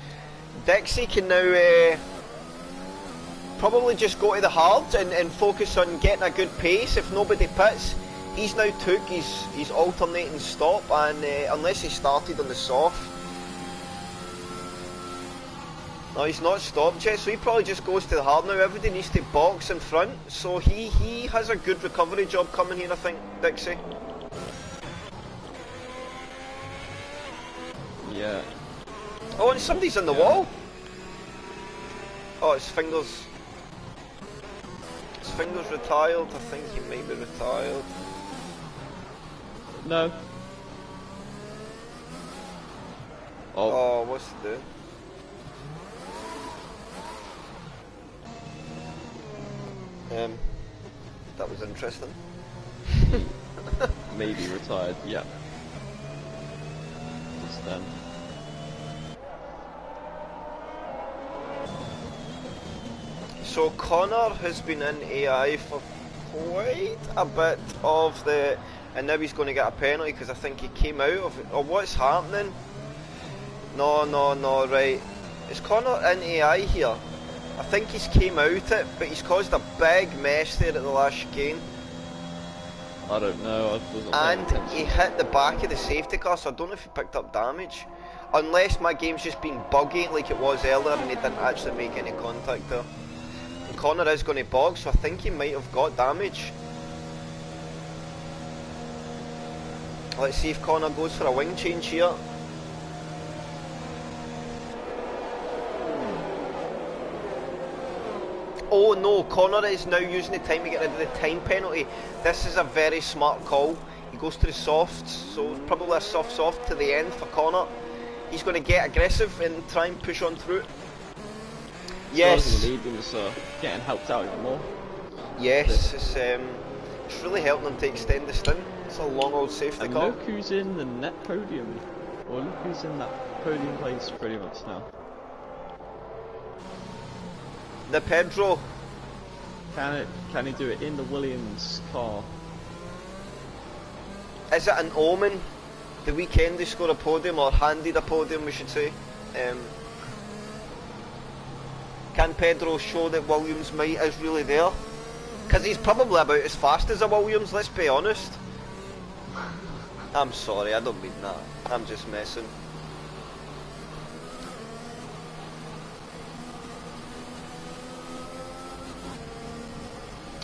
Dixie can now probably just go to the hard and focus on getting a good pace. If nobody pits, he's now took his alternating stop, and unless he started on the soft, no, he's not stopped yet, so he probably just goes to the hard now. Everybody needs to box in front, so he has a good recovery job coming here, I think, Dixie. Yeah. Oh, and somebody's on the wall. Oh, his fingers. His fingers retired. I think he may be retired. No. Oh, what's he doing? That was interesting. Maybe retired. Yeah. Just then. So Connor has been in AI for quite a bit of the, and now he's going to get a penalty because I think he came out of it. Oh, what's happening? No, right. Is Connor in AI here? I think he's came out it, but he's caused a big mess there at the last chicane. I don't know. And he hit the back of the safety car, so I don't know if he picked up damage. Unless my game's just been buggy like it was earlier and he didn't actually make any contact there. And Connor is going to box, so I think he might have got damage. Let's see if Connor goes for a wing change here. Oh no, Connor is now using the time to get rid of the time penalty. This is a very smart call. He goes to the softs, so probably a soft to the end for Connor. He's going to get aggressive and try and push on through. Yes. The lead was getting helped out even more. Yes, it's really helping them to extend the stint. It's a long old safety and car. Look who's in the net podium. Or look who's in that podium place pretty much now. the Pedro. Can he do it in the Williams car? Is it an omen? The weekend they scored a podium, or handed a podium we should say. Can Pedro show that Williams' might is really there? Because he's probably about as fast as a Williams, let's be honest. I'm sorry, I don't mean that. I'm just messing.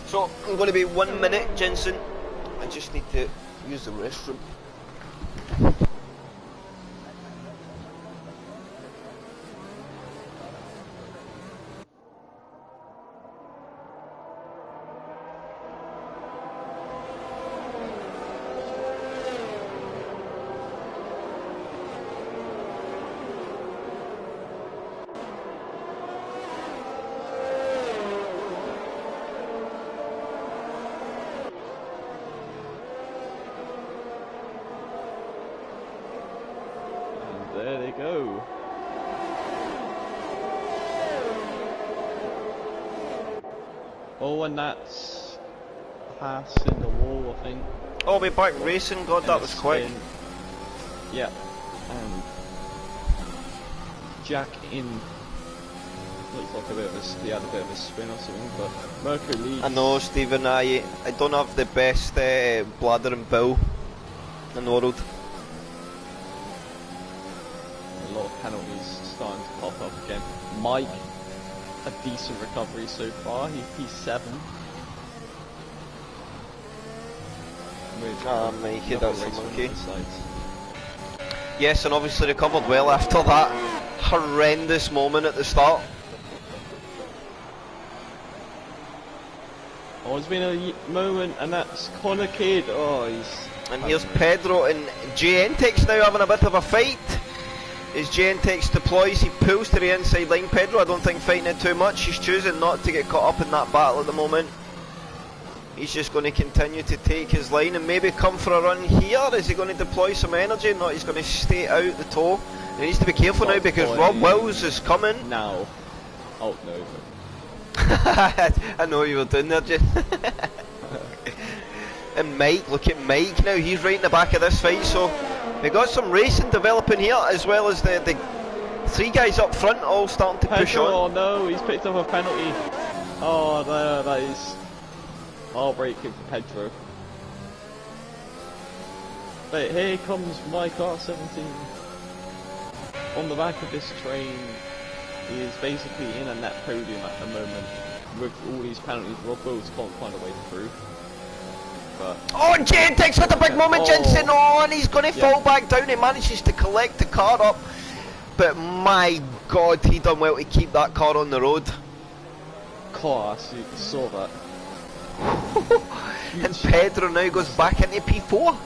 So, I'm going to be 1 minute, Jensen. I just need to use the restroom. There they go. Oh, and that's pass in the wall, I think. Oh, we're back racing. God, that was quick. Yeah. And Jack in. Looks like he had a bit of a spin or something, but Mercury leads. I know, Stephen. I don't have the best bladder and bill in the world. A lot of penalties starting to pop up again. Mike, a decent recovery so far. He's 7. Mike, he does a monkey. Yes, and obviously recovered well after that horrendous moment at the start. Oh, it's been a moment, and that's Connor Kidd. Oh, he's... And here's Pedro and Gentex now having a bit of a fight. As Gentex deploys, he pulls to the inside line. Pedro, I don't think, fighting it too much. He's choosing not to get caught up in that battle at the moment. He's just going to continue to take his line and maybe come for a run here. Is he going to deploy some energy? No, he's going to stay out the toe. He needs to be careful now because Rob Wills is coming. Now. Oh, no. I know you were doing there, Jen. And Mike, look at Mike now. He's right in the back of this fight, so we got some racing developing here, as well as the 3 guys up front all starting to push on. Oh no, he's picked up a penalty. Oh no, that is heartbreaking for Pedro. But here comes Mike R17 on the back of this train. He is basically in a net podium at the moment with all these penalties. Rob Wills can't find a way through. But oh, and Gentex with a big moment, Jensen. Oh, and he's going to fall back down. He manages to collect the car up. But my God, he done well to keep that car on the road. Class, you saw that. And Pedro now goes back into P4.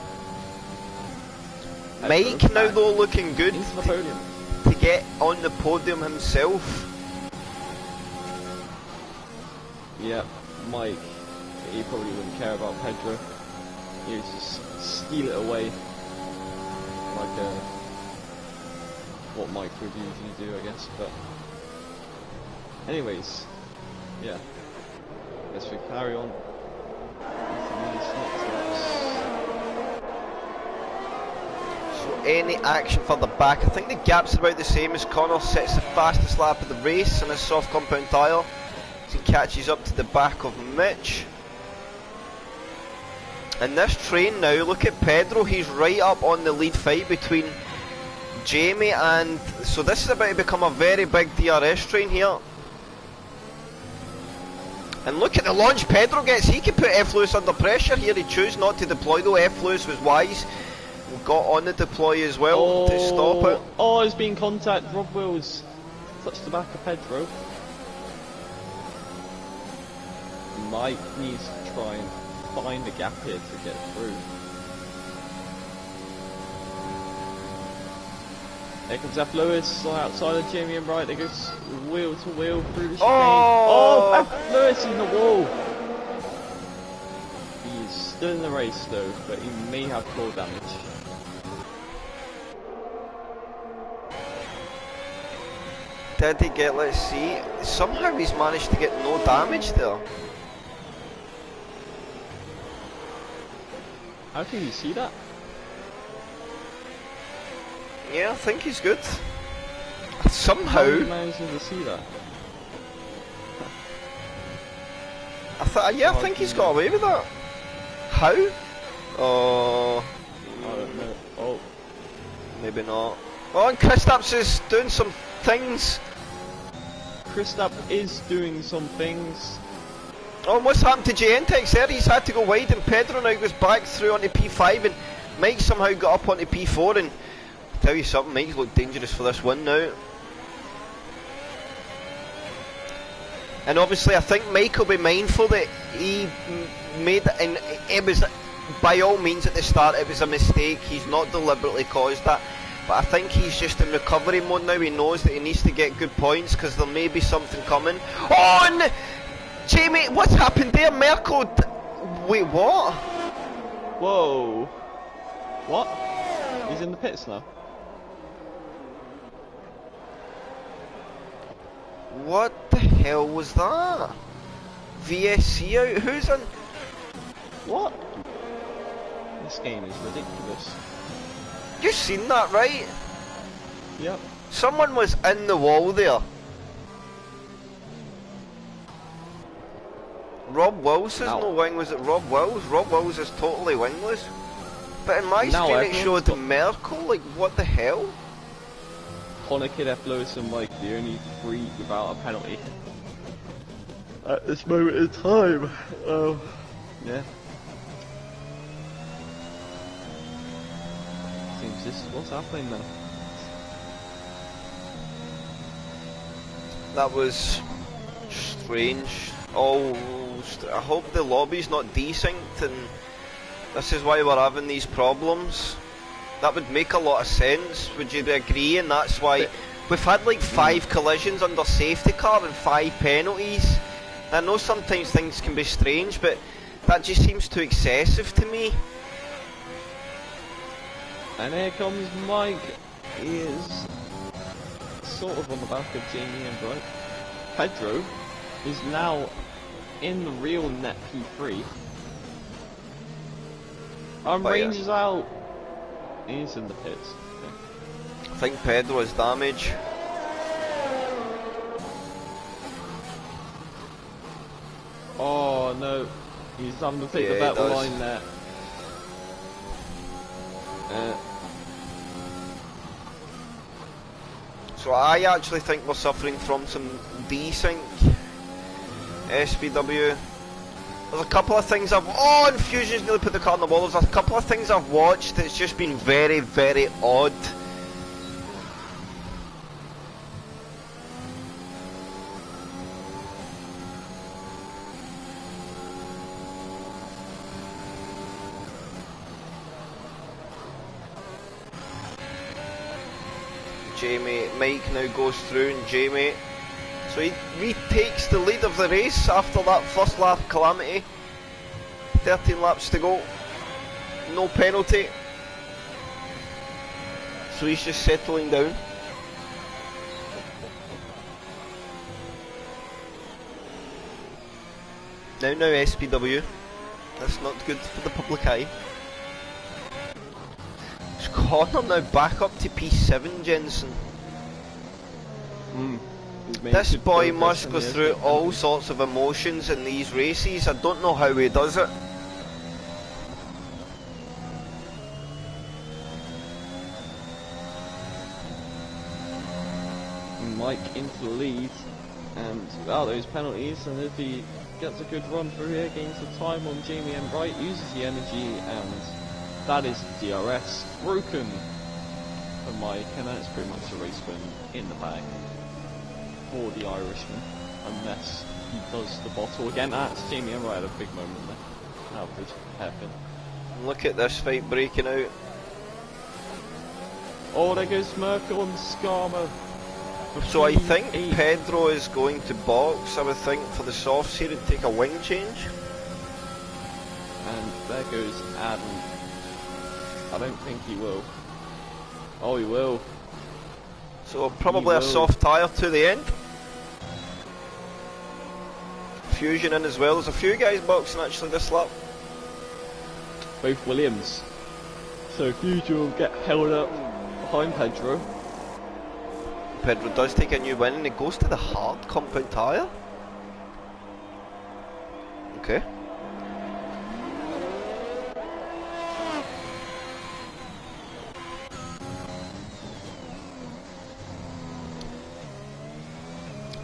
Mike now though looking good into the podium. To get on the podium himself. Yeah, Mike, he probably wouldn't care about Pedro. He would just steal it away, like what Mike would usually do, I guess. But anyways, yeah, guess we carry on. So any action for the back? I think the gap's about the same as Connor sets the fastest lap of the race in a soft compound tyre. He catches up to the back of Mitch. And this train now, look at Pedro, he's right up on the lead fight between Jamie and... So this is about to become a very big DRS train here. And look at the launch Pedro gets, he can put F. Lewis under pressure here, he chose not to deploy though. F. Lewis was wise, got on the deploy as well to stop it. Oh, he's been contact, Rob Wills touched the back of Pedro. Mike needs to try and find a gap here to get through. There comes F. Lewis outside of Jamie and right. There goes wheel to wheel through the chicane. Oh, F. Lewis in the wall. He's still in the race though, but he may have floor damage. Did he get, let's see, somehow he's managed to get no damage there. How can you see that? Yeah, I think he's good. How Somehow. are you managing to see that? I think he's got away with that. How? Oh. I don't know. Oh. Maybe not. Oh, and Kristaps is doing some things. Kristaps is doing some things. Oh, and what's happened to Gentex there? He's had to go wide, and Pedro now goes back through onto P5, and Mike somehow got up onto P4, and I'll tell you something, Mike's looked dangerous for this win now. And obviously I think Mike will be mindful that he made, and it was, by all means at the start, it was a mistake. He's not deliberately caused that. But I think he's just in recovery mode now. He knows that he needs to get good points because there may be something coming. Oh, and Jamie, what's happened there? Merkel, wait, what? Whoa. What? He's in the pits now. What the hell was that? VSC out? Who's in? What? This game is ridiculous. You've seen that, right? Yep. Someone was in the wall there. Rob Wills is no wing, was it Rob Wills? Rob Wills is totally wingless. But in my screen it showed Merkel, like what the hell? Connor Kidef, Lewis and Mike, the only three without a penalty. At this moment in time. Oh. Yeah. Seems this is what's happening now. That was strange. Oh, I hope the lobby's not desynced and this is why we're having these problems. That would make a lot of sense, would you agree? And that's why we've had like 5 collisions under safety car and 5 penalties. I know sometimes things can be strange, but that just seems too excessive to me. And here comes Mike. He is sort of on the back of Jamie and Bright. Pedro is now in the real net P3. Range is out. He's in the pits. Okay. I think Pedro has damage. Oh no, he's having to take the better line there. So I actually think we're suffering from some desync. SBW. There's a couple of things oh, and Fusion's nearly put the car on the wall. There's a couple of things I've watched that's just been very, very odd. Jamie, Mike now goes through, and Jamie, so he retakes the lead of the race after that first lap calamity. 13 laps to go, no penalty, so he's just settling down. Now SPW, that's not good for the public eye. Connor now back up to P7, Jensen. This boy must go through all sorts of emotions in these races. I don't know how he does it. Mike into the lead, and without those penalties, and if he gets a good run through here, gains the time on Jamie and Bright, uses the energy, and that is DRS broken for Mike, and that's pretty much a race win in the bag for the Irishman, unless he does the bottle again. That's Jamie and Bright had a big moment there. How good hairpin. Look at this fight breaking out. Oh, there goes Merkel and Skarma. So I think Pedro is going to box, I would think, for the softs here and take a wing change. And there goes Adam. I don't think he will. Oh, he will. So probably a soft tyre to the end. Fusion in as well. There's a few guys boxing actually this lap. Both Williams. So Fusion will get held up behind Pedro. Pedro does take a new win and it goes to the hard compound tyre. Okay.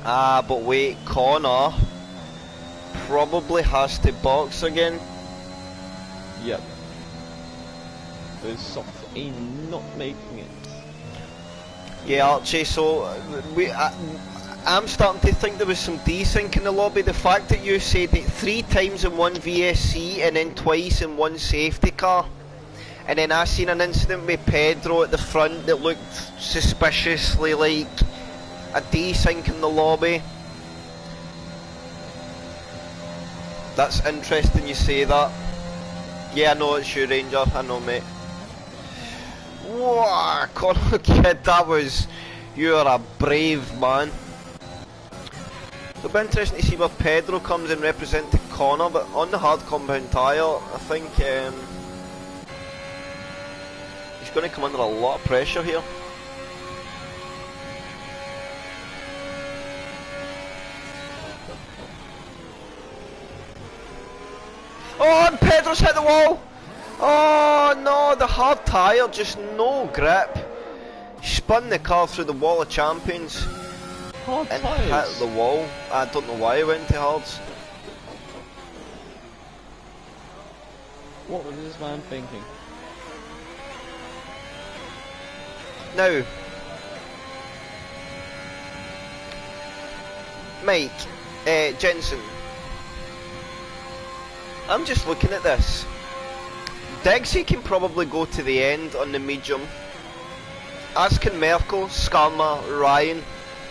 Ah, but wait, Connor probably has to box again. Yep. Those softs ain't not making it. Yeah, Archie, so I'm starting to think there was some desync in the lobby. The fact that you said it 3 times in one VSC and then twice in one safety car. And then I seen an incident with Pedro at the front that looked suspiciously like a desync in the lobby. That's interesting you say that. Yeah, I know it's you, Ranger. I know, mate. Whoa, Connor kid, that was... You're a brave man. It'll be interesting to see where Pedro comes and representing Connor, but on the hard compound tyre, I think he's going to come under a lot of pressure here. Oh, and Pedro's hit the wall! Oh no, the hard tyre, just no grip. Spun the car through the wall of champions. Hard and tyres? hit the wall. I don't know why he went to hards. What was this man thinking? Now, Mike, Jensen, I'm just looking at this. Diggsy can probably go to the end on the medium, as can Merkel, Skarma, Ryan,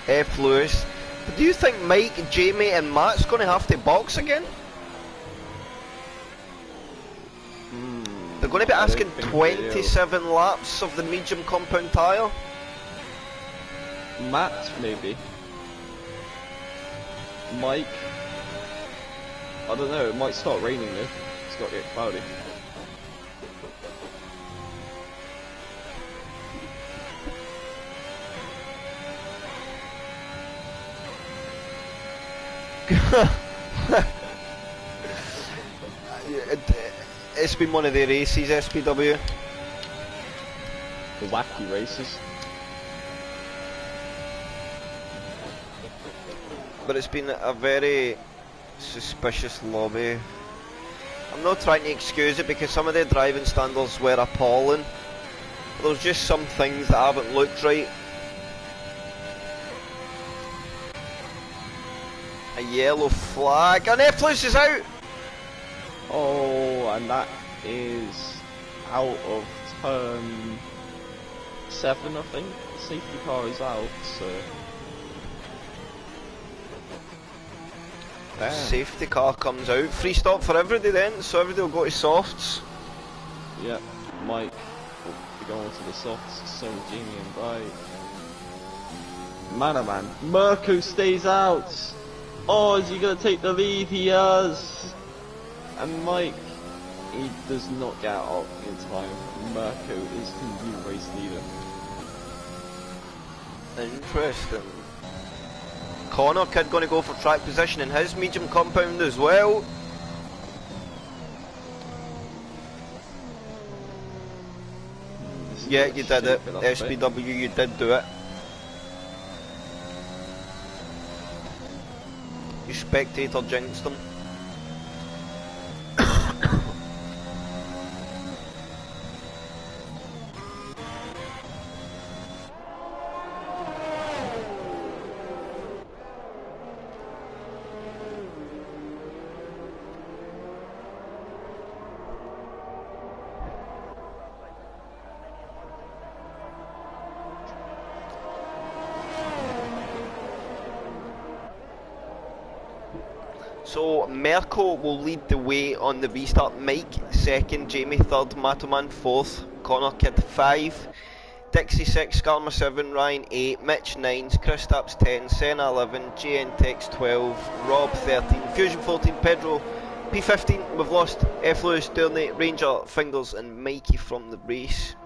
F. Lewis. But do you think Mike, Jamie and Matt's going to have to box again? They're going to be asking 27 laps of the medium compound tyre. Matt, maybe. Mike. I don't know, it might start raining though. It's got to get cloudy. It's been one of the races, SPW. The wacky races. But it's been a very suspicious lobby. I'm not trying to excuse it because some of the driving standards were appalling. There's just some things that haven't looked right. A yellow flag, and F-Lewis is out! Oh, and that is out of turn 7, I think. The safety car is out, so... Damn. Safety car comes out. Free stop for everybody then, so everybody will go to softs. Yep, Mike will be going to the softs, so Jamie and Bright. Man oh man, Mirko stays out! Oh, is he going to take the lead? He has! And Mike, he does not get out in time. Mirko is the new race leader. Interesting. Connor kid going to go for track position in his medium compound as well. Yeah, you did it. SPW, you did do it. You spectator jinxed them. So Merkel will lead the way on the restart. Mike second, Jamie third, Matoman fourth, Connor Kid 5, Dixie 6, Skarma 7, Ryan 8, Mitch 9s, Kristaps 10, Senna 11, JNTex 12, Rob 13, Fusion 14, Pedro P15. We've lost F. Lewis, Durney, Ranger, Fingers and Mikey from the race.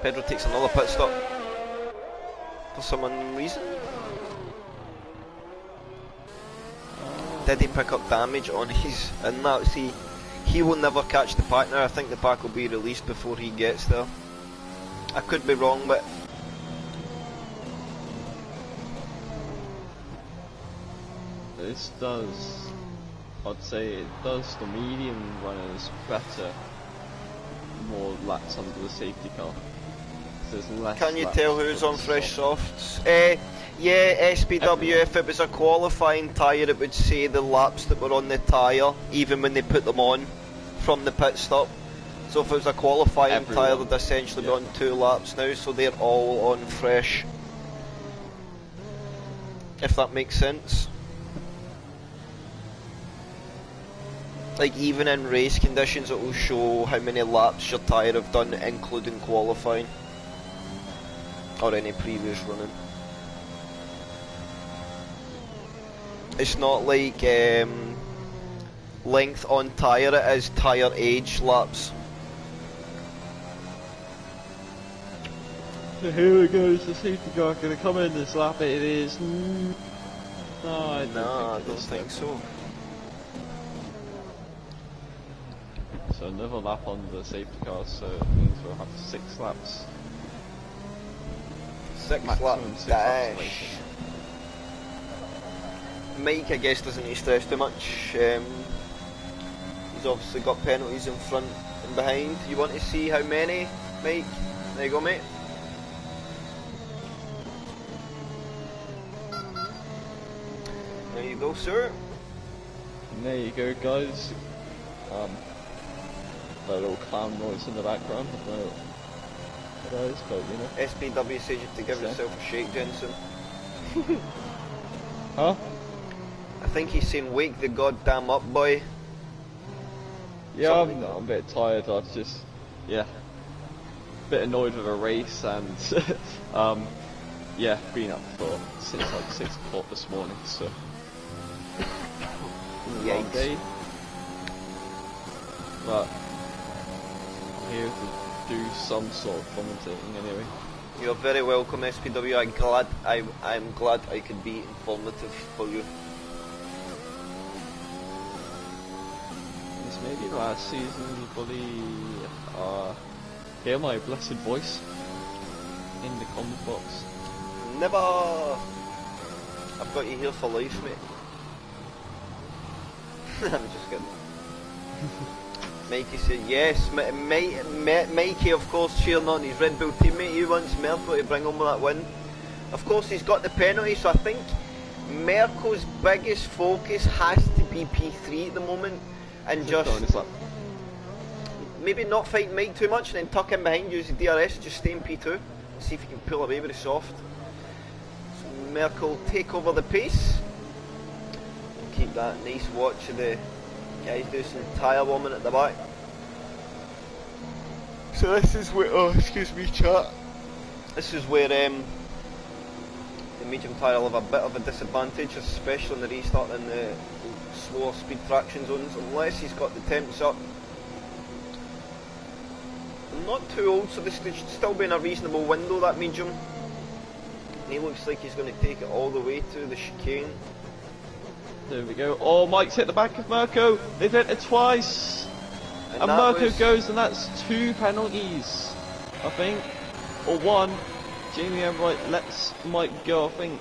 Pedro takes another pit stop for some unknown reason. Did he pick up damage on his in that? See, he will never catch the pack now. I think the pack will be released before he gets there. I could be wrong, but this does, I'd say it does the medium runners better. More laps under the safety car. There's less. Can you tell who's on fresh softs? Yeah, SPW, if it was a qualifying tyre it would say the laps that were on the tyre even when they put them on from the pit stop. So if it was a qualifying tyre they'd essentially be on 2 laps now, so they're all on fresh. If that makes sense. Like even in race conditions it will show how many laps your tyre have done including qualifying. Or any previous running. It's not like length on tyre, it is tyre age laps. So here we go, is the safety car going to come in this lap? It is. No, I don't think so. So another lap on the safety car, so it means we'll have 6 laps. 6 laps dash. Mike, I guess, doesn't need to stress too much. He's obviously got penalties in front and behind. You want to see how many, Mike? There you go, mate. There you go, sir. And there you go, guys. A little clown noise in the background. I don't know what that is, but you know. SPW says you have to give yourself a shake, Jensen. Huh? I think he's saying wake the goddamn up, boy. Yeah, I'm a bit tired. I was just, yeah, a bit annoyed with a race and, yeah, been up since like 6 o'clock this morning, so. Long day. But I'm here to do some sort of commentating anyway. You're very welcome, SPW. I'm glad I could be informative for you. This may be last season, buddy. Hear my blessed voice in the comment box. Never. I've got you here for life, mate. I'm just kidding. Mikey said yes. Mikey, of course, cheering on his Red Bull teammate. He wants Merkel to bring home that win. Of course, he's got the penalty, so I think Merkel's biggest focus has to be P3 at the moment, and just maybe not fight Mike too much, and then tuck him behind, use the DRS, and just stay in P2, and see if he can pull away with the soft. So Merkel take over the pace. Keep that nice watch of the guys do some tyre warming at the back. So this is where, oh excuse me chat, this is where the medium tyre will have a bit of a disadvantage, especially in the restart in the slower speed traction zones, unless he's got the temps up. Not too old, so this should still be in a reasonable window, that medium. And he looks like he's going to take it all the way to the chicane. There we go. Oh, Mike's hit the back of Mirko. They've hit it twice. And Mirko goes, and that's 2 penalties, I think. Or 1. Jamie Embright lets Mike go, I think.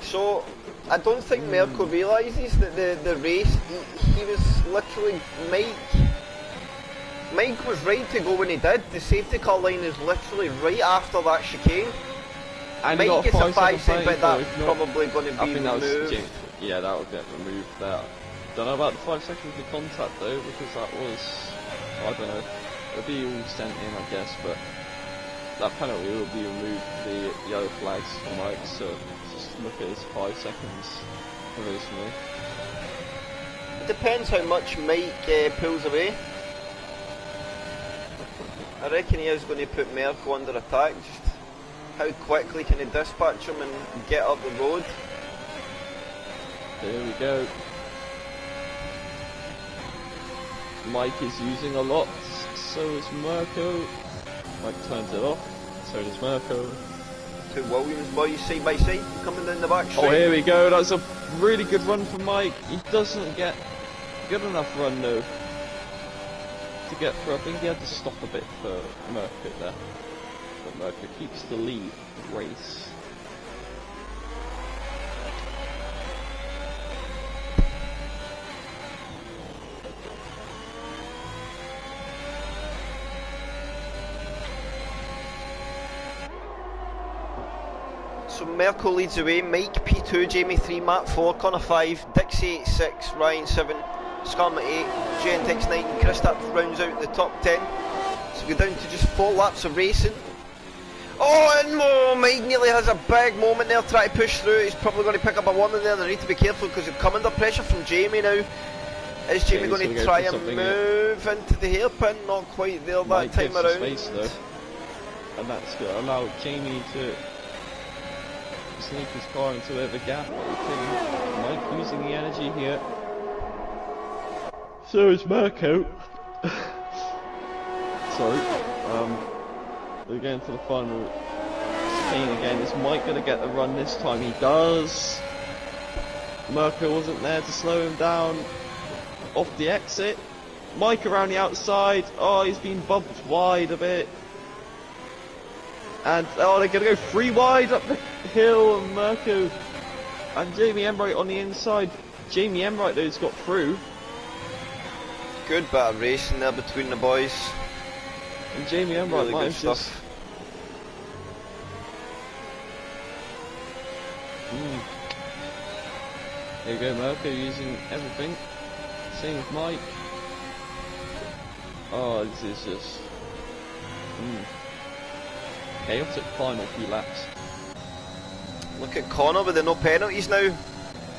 So, I don't think Mirko realises that the race, he was literally, Mike was right to go when he did. The safety car line is literally right after that chicane. And Mike gets a 5-second, but that's probably going to be removed. Yeah, that will get removed there. Don't know about the 5 seconds of contact though, because that was, I don't know, it'll be all sent in I guess, but that penalty will be removed, the yellow flags for Mike, so just look at his 5 seconds provisionally. It depends how much Mike pulls away. I reckon he is going to put Merco under attack. Just how quickly can he dispatch him and get up the road? There we go. Mike is using a lot, so is Merco. Mike turns it off, so does Merco. Two Williams boys side by side coming down the back straight. Oh, here we go. That's a really good run for Mike. He doesn't get good enough run though to get through. I think he had to stop a bit for Merco there. But Merco keeps the lead of the race. So Merco leads the way, Mike P2, Jamie 3, Matt 4, Connor 5, Dixie 6, Ryan 7, Scarlet 8, Gentex 9 and Kristaps rounds out the top 10. So we're down to just 4 laps of racing. Oh, and Mike nearly has a big moment there trying to push through. He's probably going to pick up a 1 in there. They need to be careful because they've come under pressure from Jamie now. Is Jamie going to try and move into the hairpin? Not quite there that time around. Space, though. And that's going to allow Jamie to sneak his car into the gap. Mike losing the energy here. So is Merco. Sorry. We're going to the final chicane again. Is Mike going to get the run this time? He does. Merco wasn't there to slow him down. Off the exit. Mike around the outside. Oh, he's been bumped wide a bit. And oh, they're going to go 3 wide up the hill. And Merco and Jamie Embright on the inside. Jamie Embright though has got through. Good bit of racing there between the boys. And Jamie Embright really might good have stuff. just... There you go, Merco using everything. Same with Mike. Oh, this is just... chaotic final few laps. Look at Connor with the no penalties now.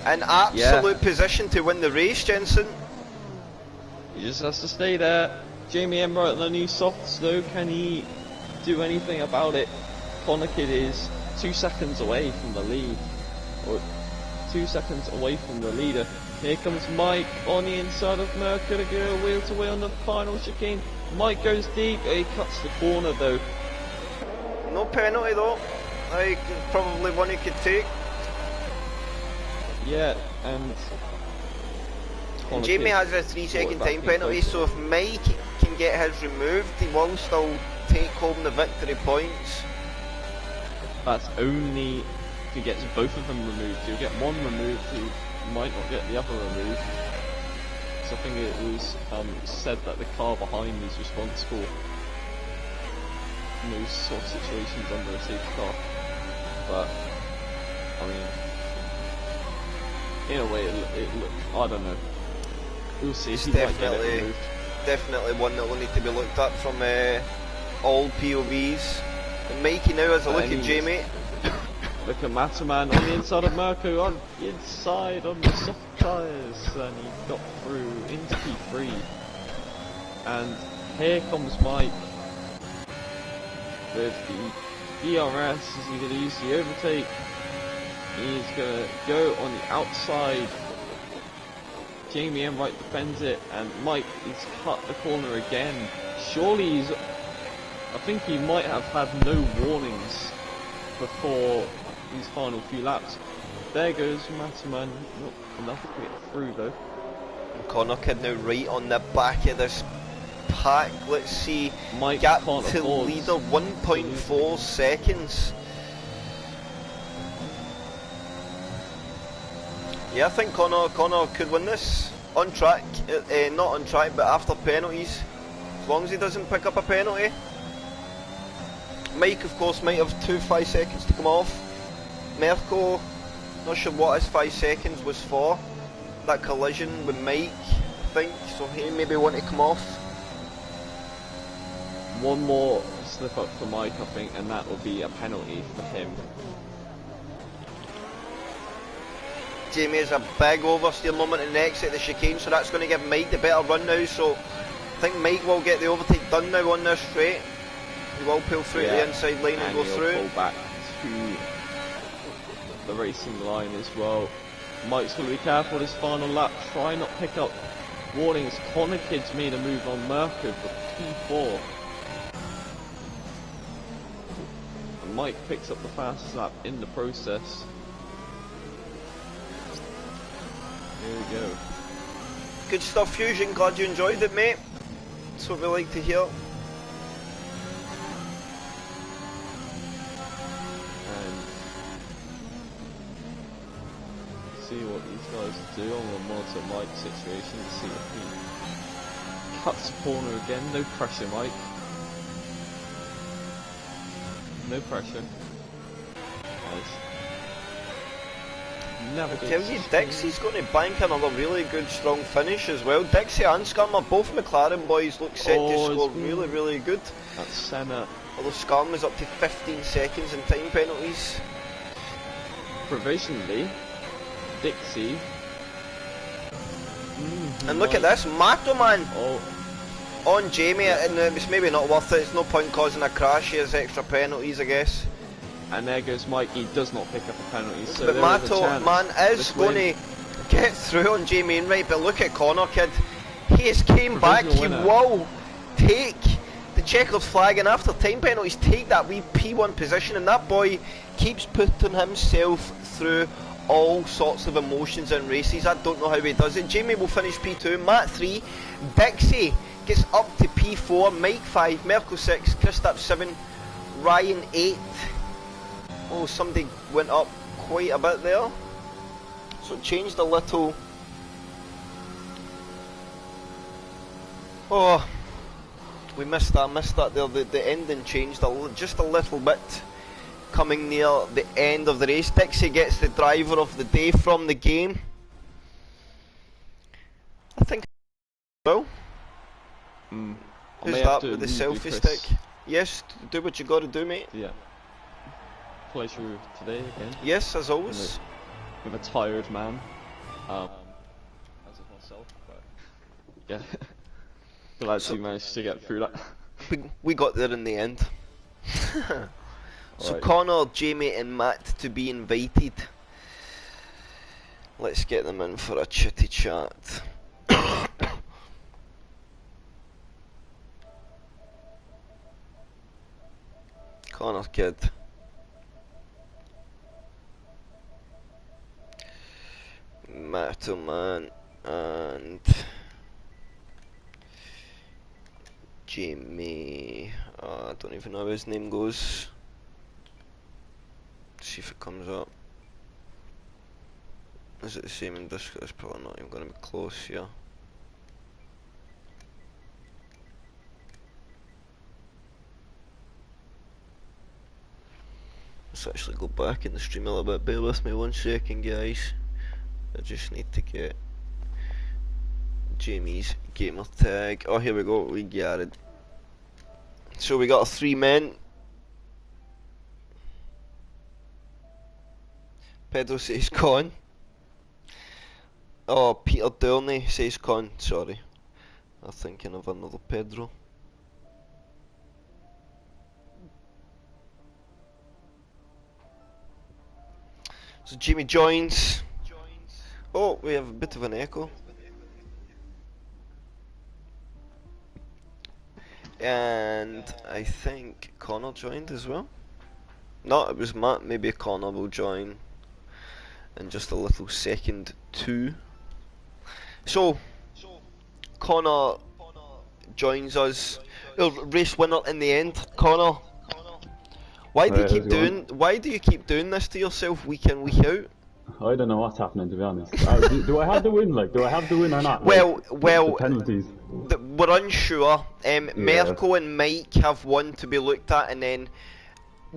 An absolute position to win the race, Jensen. He just has to stay there. Jamie Embright on the new softs though, can he do anything about it? Connor Kidd is 2 seconds away from the lead. Or 2 seconds away from the leader. Here comes Mike on the inside of Merco to go wheel to wheel on the final chicane. Mike goes deep, he cuts the corner though. No penalty though. I probably one he could take. Yeah, and Jamie has a 3-second time penalty, so if Mike can get his removed, he will still take home the victory points. That's only if he gets both of them removed. You'll get one removed, you might not get the other removed. So I think it was said that the car behind is responsible in those sort of situations under a safety car. But, I mean, in a way it looked, I don't know. We'll see if he might get it removed. Definitely one that will need to be looked at from all POVs. And Mikey now has a look at Jamie. Look at Mataman on the inside of Merco, on the inside on the soft tyres, and he got through into P3. And here comes Mike with the DRS. Is he going to use the overtake? He's going to go on the outside. Jamie Embright defends it, and Mike has cut the corner again. Surely he's... I think he might have had no warnings before these final few laps. There goes Mataman. Not enough to get through though. Connor Kidd now right on the back of this pack. Let's see. Mike gap to leader 1.4 seconds. Yeah, I think Connor could win this on track, not on track, but after penalties, as long as he doesn't pick up a penalty. Mike, of course, might have 5 seconds to come off. Merco, not sure what his 5 seconds was for. That collision with Mike, I think, so he maybe want to come off. One more slip up for Mike, I think, and that will be a penalty for him. Jamie has a big oversteer moment in the exit of the chicane, so that's going to give Mike the better run now, so I think Mike will get the overtake done now on this straight. He will pull through Yeah. the inside lane and go he'll through. pull back to the racing line as well. Mike's got to be careful this final lap. Try not pick up warnings. Connor Kidd's made a move on Mirko for P4. And Mike picks up the fastest lap in the process. Here we go. Good stuff, Fusion. Glad you enjoyed it, mate. That's what we like to hear. And see what these guys do on the mods and Mike situation. See if he cuts the corner again. No pressure, Mike. No pressure. Nice. I tell you, Dixie's going to bank another really good strong finish as well. Dixie and Scummer, both McLaren boys, look set to score really, really good. That's Senna. Although Scummer's up to 15 seconds in time penalties. Provisionally, Dixie. And look at this, Mato Man Oh, on Jamie, and it's maybe not worth it. It's no point causing a crash. He has extra penalties, I guess. and there goes Mike. He does not pick up a penalty. So But there is a Mato chance Man is this going win. to get through on Jamie Enright. But look at Connor Kidd. He has came back. He Provisional winner. will take the checkered flag, and after time penalties, take that wee P1 position. And that boy keeps putting himself through all sorts of emotions and races. I don't know how he does it. Jamie will finish P2, Matt 3, Dixie gets up to P4, Mike 5, Merkel 6, Kristaps 7, Ryan 8. Oh, somebody went up quite a bit there. So it changed a little. Oh, we missed that there. The ending changed just a little bit. Coming near the end of the race, Dixie gets the driver of the day from the game. I think. Well, who's that with the selfie stick? Yes, do what you got to do, mate. Yeah. Pleasure today again. Yes, as always. With a tired man. As of myself, but yeah. Glad you managed to get through that. We got there in the end. So Right. Connor, Jamie and Matt to be invited. Let's get them in for a chitty chat. Connor Kidd. Mato Man and Jamie. I don't even know how his name goes. See if it comes up. Is it the same in Discord? It's probably not even going to be close here. Let's actually go back in the stream a little bit. Bear with me 1 second, guys. I just need to get Jamie's gamer tag. Oh, here we go. We got it. So we got 3 men. Pedro says con. Oh, Peter Durney says con. Sorry, I'm thinking of another Pedro. So Jimmy joins. Oh, we have a bit of an echo. And I think Connor joined as well. No, it was Matt. Maybe Connor will join in just a little second too. So Connor joins us. Race winner in the end. Connor, why do you keep doing this to yourself week in, week out? I don't know what's happening, to be honest. Do I have the win? Like, do I have the win or not? Well, the penalties. We're unsure. Merkel and Mike have one to be looked at, and then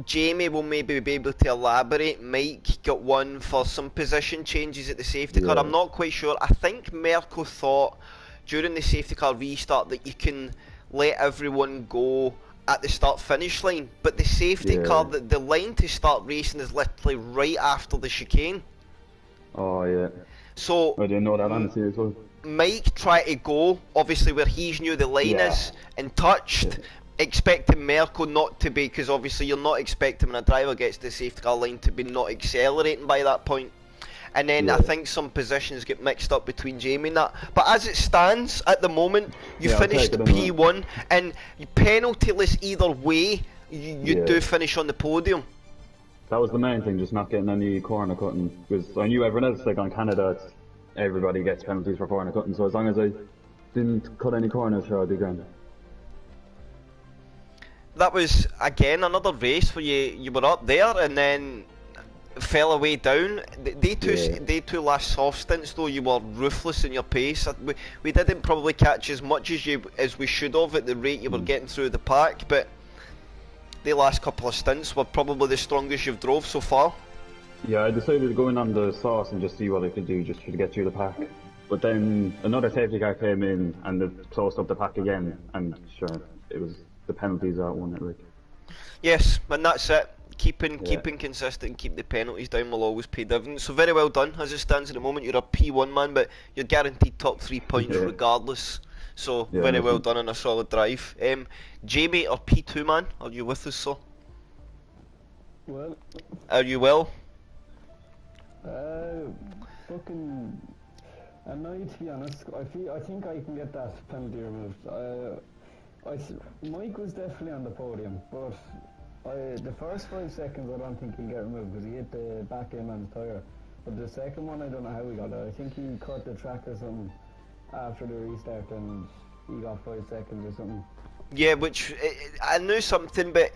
Jamie will maybe be able to elaborate. Mike got one for some position changes at the safety car. I'm not quite sure. I think Merkel thought during the safety car restart that you can let everyone go at the start finish line, but the safety car, the line to start racing is literally right after the chicane. Oh yeah. So I didn't know that honestly as well. Mike tried to go obviously where he's knew the line is and touched. expecting Merkel not to be, because obviously you're not expecting when a driver gets to the safety car line to be not accelerating by that point. And then I think some positions get mixed up between Jamie and that. But as it stands at the moment, you finished P1, and penaltyless either way, you do finish on the podium. That was the main thing, just not getting any corner cutting. Because I knew everyone else, like on Canada, everybody gets penalties for corner cutting. So as long as I didn't cut any corners, sure, I'd be grand. That was again another race where you were up there and then fell away down. They two last soft stints though, you were ruthless in your pace. We didn't probably catch as much as we should have at the rate you were getting through the pack, but the last couple of stints were probably the strongest you've drove so far. Yeah, I decided to go in on the sauce and just see what I could do just to get through the pack. But then another safety car came in and it closed up the pack again, and sure, it was the penalties that won it. Like. Yes, and that's it. Keeping consistent and keep the penalties down will always pay dividends. So very well done. As it stands at the moment, you're a P1 man, but you're guaranteed top 3 points regardless. So very well done on a solid drive. Jamie, or P2 man, are you with us, sir? Well. Are you well? Fucking annoyed to be honest. I think I can get that penalty removed. Mike was definitely on the podium, but the first 5 seconds I don't think he'll get removed because he hit the back end on his tyre. But the second one I don't know how he got it. I think he caught the track or something after the restart and he got 5 seconds or something. Yeah, which I knew something, but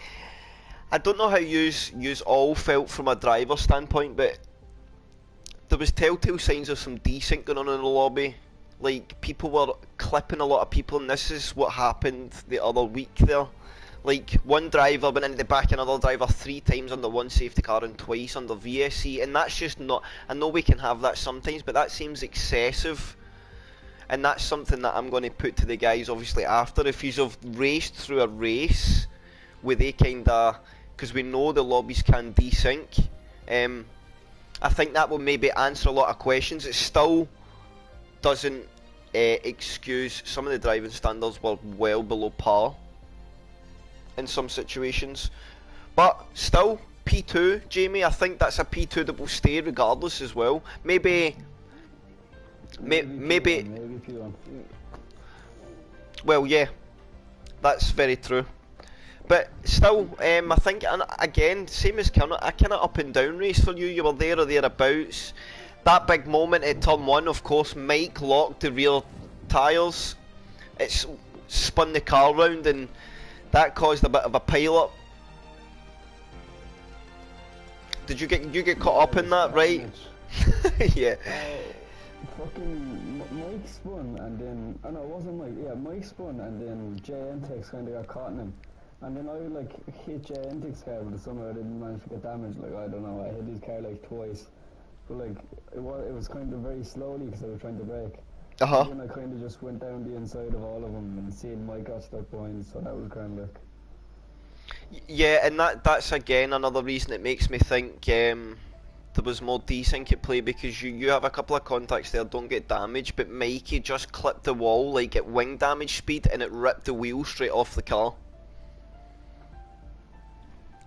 I don't know how yous all felt from a driver's standpoint, but there was telltale signs of some desync going on in the lobby. Like, people were clipping a lot of people, and this is what happened the other week there. Like, one driver went into the back of another driver 3 times under one safety car and twice under VSC, and that's just not... I know we can have that sometimes, but that seems excessive. And that's something that I'm going to put to the guys, obviously, after. If you have raced through a race where they kind of... Because we know the lobbies can desync. I think that will maybe answer a lot of questions. It still doesn't excuse... Some of the driving standards were well below par in some situations. But still, P2, Jamie, I think that's a P2 that will stay regardless as well. Maybe P1. Well, yeah, that's very true. But still, I think, and again, same as Kermit, a kind of up and down race for you. You were there or thereabouts. That big moment at turn 1, of course, Mike locked the rear tyres. It spun the car round and that caused a bit of a pile-up. Did you get caught up in that, right? Yeah. Fucking Mike spun and then... Oh no, it wasn't Mike. Yeah, Mike spun and then JNTX kind of got caught in him. And then I like hit JNTX car, but somehow I didn't manage to get damaged. Like, I don't know, I hit his car like twice. But like, it was kind of very slowly because I was trying to brake. And then I kind of just went down the inside of all of them and seeing Mike got stuck behind, so that was kind of like... Yeah, and that's again another reason it makes me think there was more desync at play, because you have a couple of contacts there don't get damaged, but Mikey just clipped the wall like at wing damage speed and it ripped the wheel straight off the car.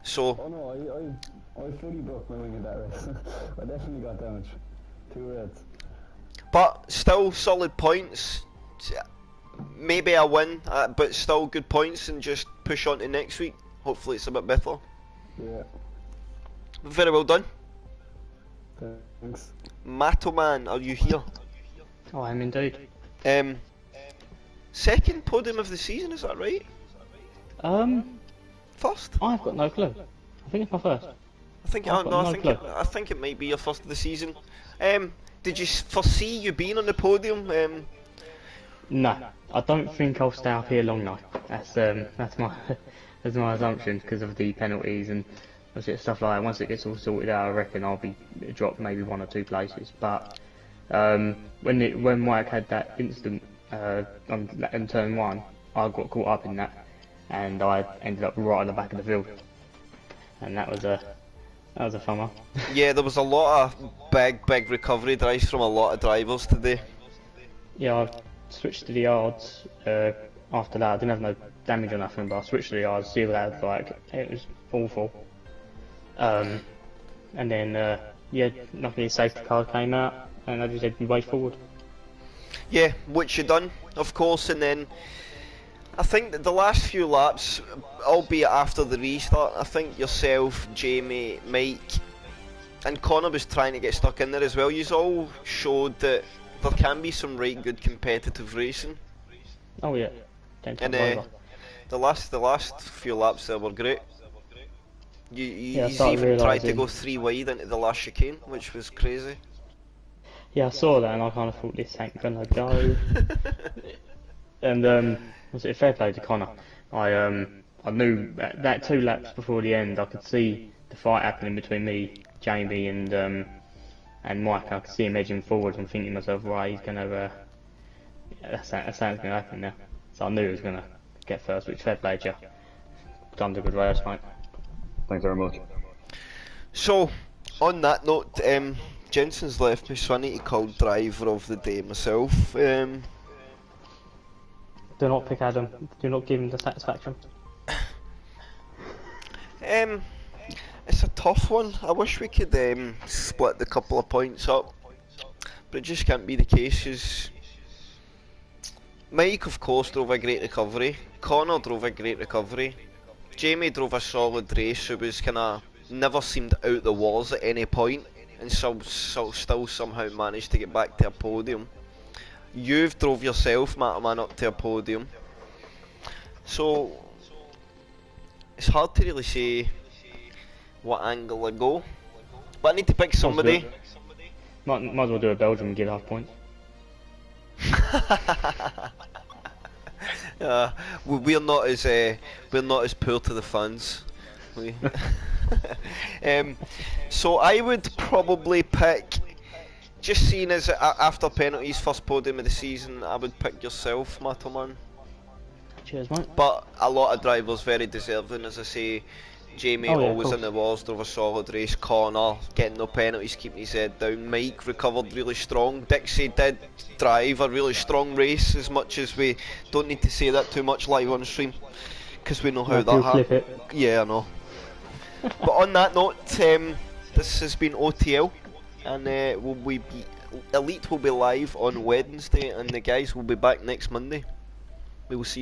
So... Oh no, I fully broke my wing in that race. I definitely got damaged. 2 reds. But still solid points. Maybe a win, but still good points, and just push on to next week. Hopefully it's a bit better. Yeah. Very well done. Thanks. Matoman, are you here? Oh, I am indeed. Second podium of the season, is that right? First? I've got no clue. I think it's my first. I think it might be your first of the season. Did you foresee you being on the podium? No, I don't think I'll stay up here long now. That's my that's my assumption because of the penalties and stuff like that. Once it gets all sorted out, I reckon I'll be dropped maybe 1 or 2 places. But when Mike had that incident in turn 1, I got caught up in that, and I ended up right at the back of the field, and that was a fun one. Yeah, there was a lot of big recovery drives from a lot of drivers today. Yeah, I've switched to the yards after that. I didn't have no damage or nothing, but I switched to the eyes, see what that was like. It was awful. And then, yeah, luckily a safety car came out, and I just had my way forward. Yeah, which you done, of course, and then I think that the last few laps, albeit after the restart, I think yourself, Jamie, Mike, and Connor was trying to get stuck in there as well. You all showed that there can be some right good competitive racing. Oh yeah, And the last few laps there were great. You even tried to go 3 wide into the last chicane, which was crazy. Yeah, I saw that and I kind of thought this ain't gonna go. And was it fair play to Connor? I knew that 2 laps before the end, I could see the fight happening between me, Jamie, and Mike. I could see him edging forward and thinking to myself, right, he's gonna that's gonna happen now. So I knew he was gonna get first, which fair play to you. Done a good race, mate. Thanks very much. So, on that note, Jensen's left me, so I need to call driver of the day myself. Do not pick Adam. Do not give him the satisfaction. It's a tough one. I wish we could split the couple of points up, but it just can't be the case. 'Cause Mike, of course, drove a great recovery. Connor drove a great recovery. Jamie drove a solid race, who was never seemed out the walls at any point, and still somehow managed to get back to a podium. You've drove yourself, man, up to a podium. So it's hard to really say what angle I go, but I need to pick somebody. Might as well do a Belgium and get half points. We're not as poor to the fans. So I would probably pick, just seeing as after penalties, first podium of the season, I would pick yourself, Matterman. Cheers, mate. But a lot of drivers very deserving, as I say. Jamie always in the walls, drove a solid race. Connor getting no penalties, keeping his head down. Mike recovered really strong. Dixie did drive a really strong race, as much as we don't need to say that too much live on stream, because we know how that happens. Yeah, I know. But on that note, this has been OTL, and Elite will be live on Wednesday, and the guys will be back next Monday. We will see you.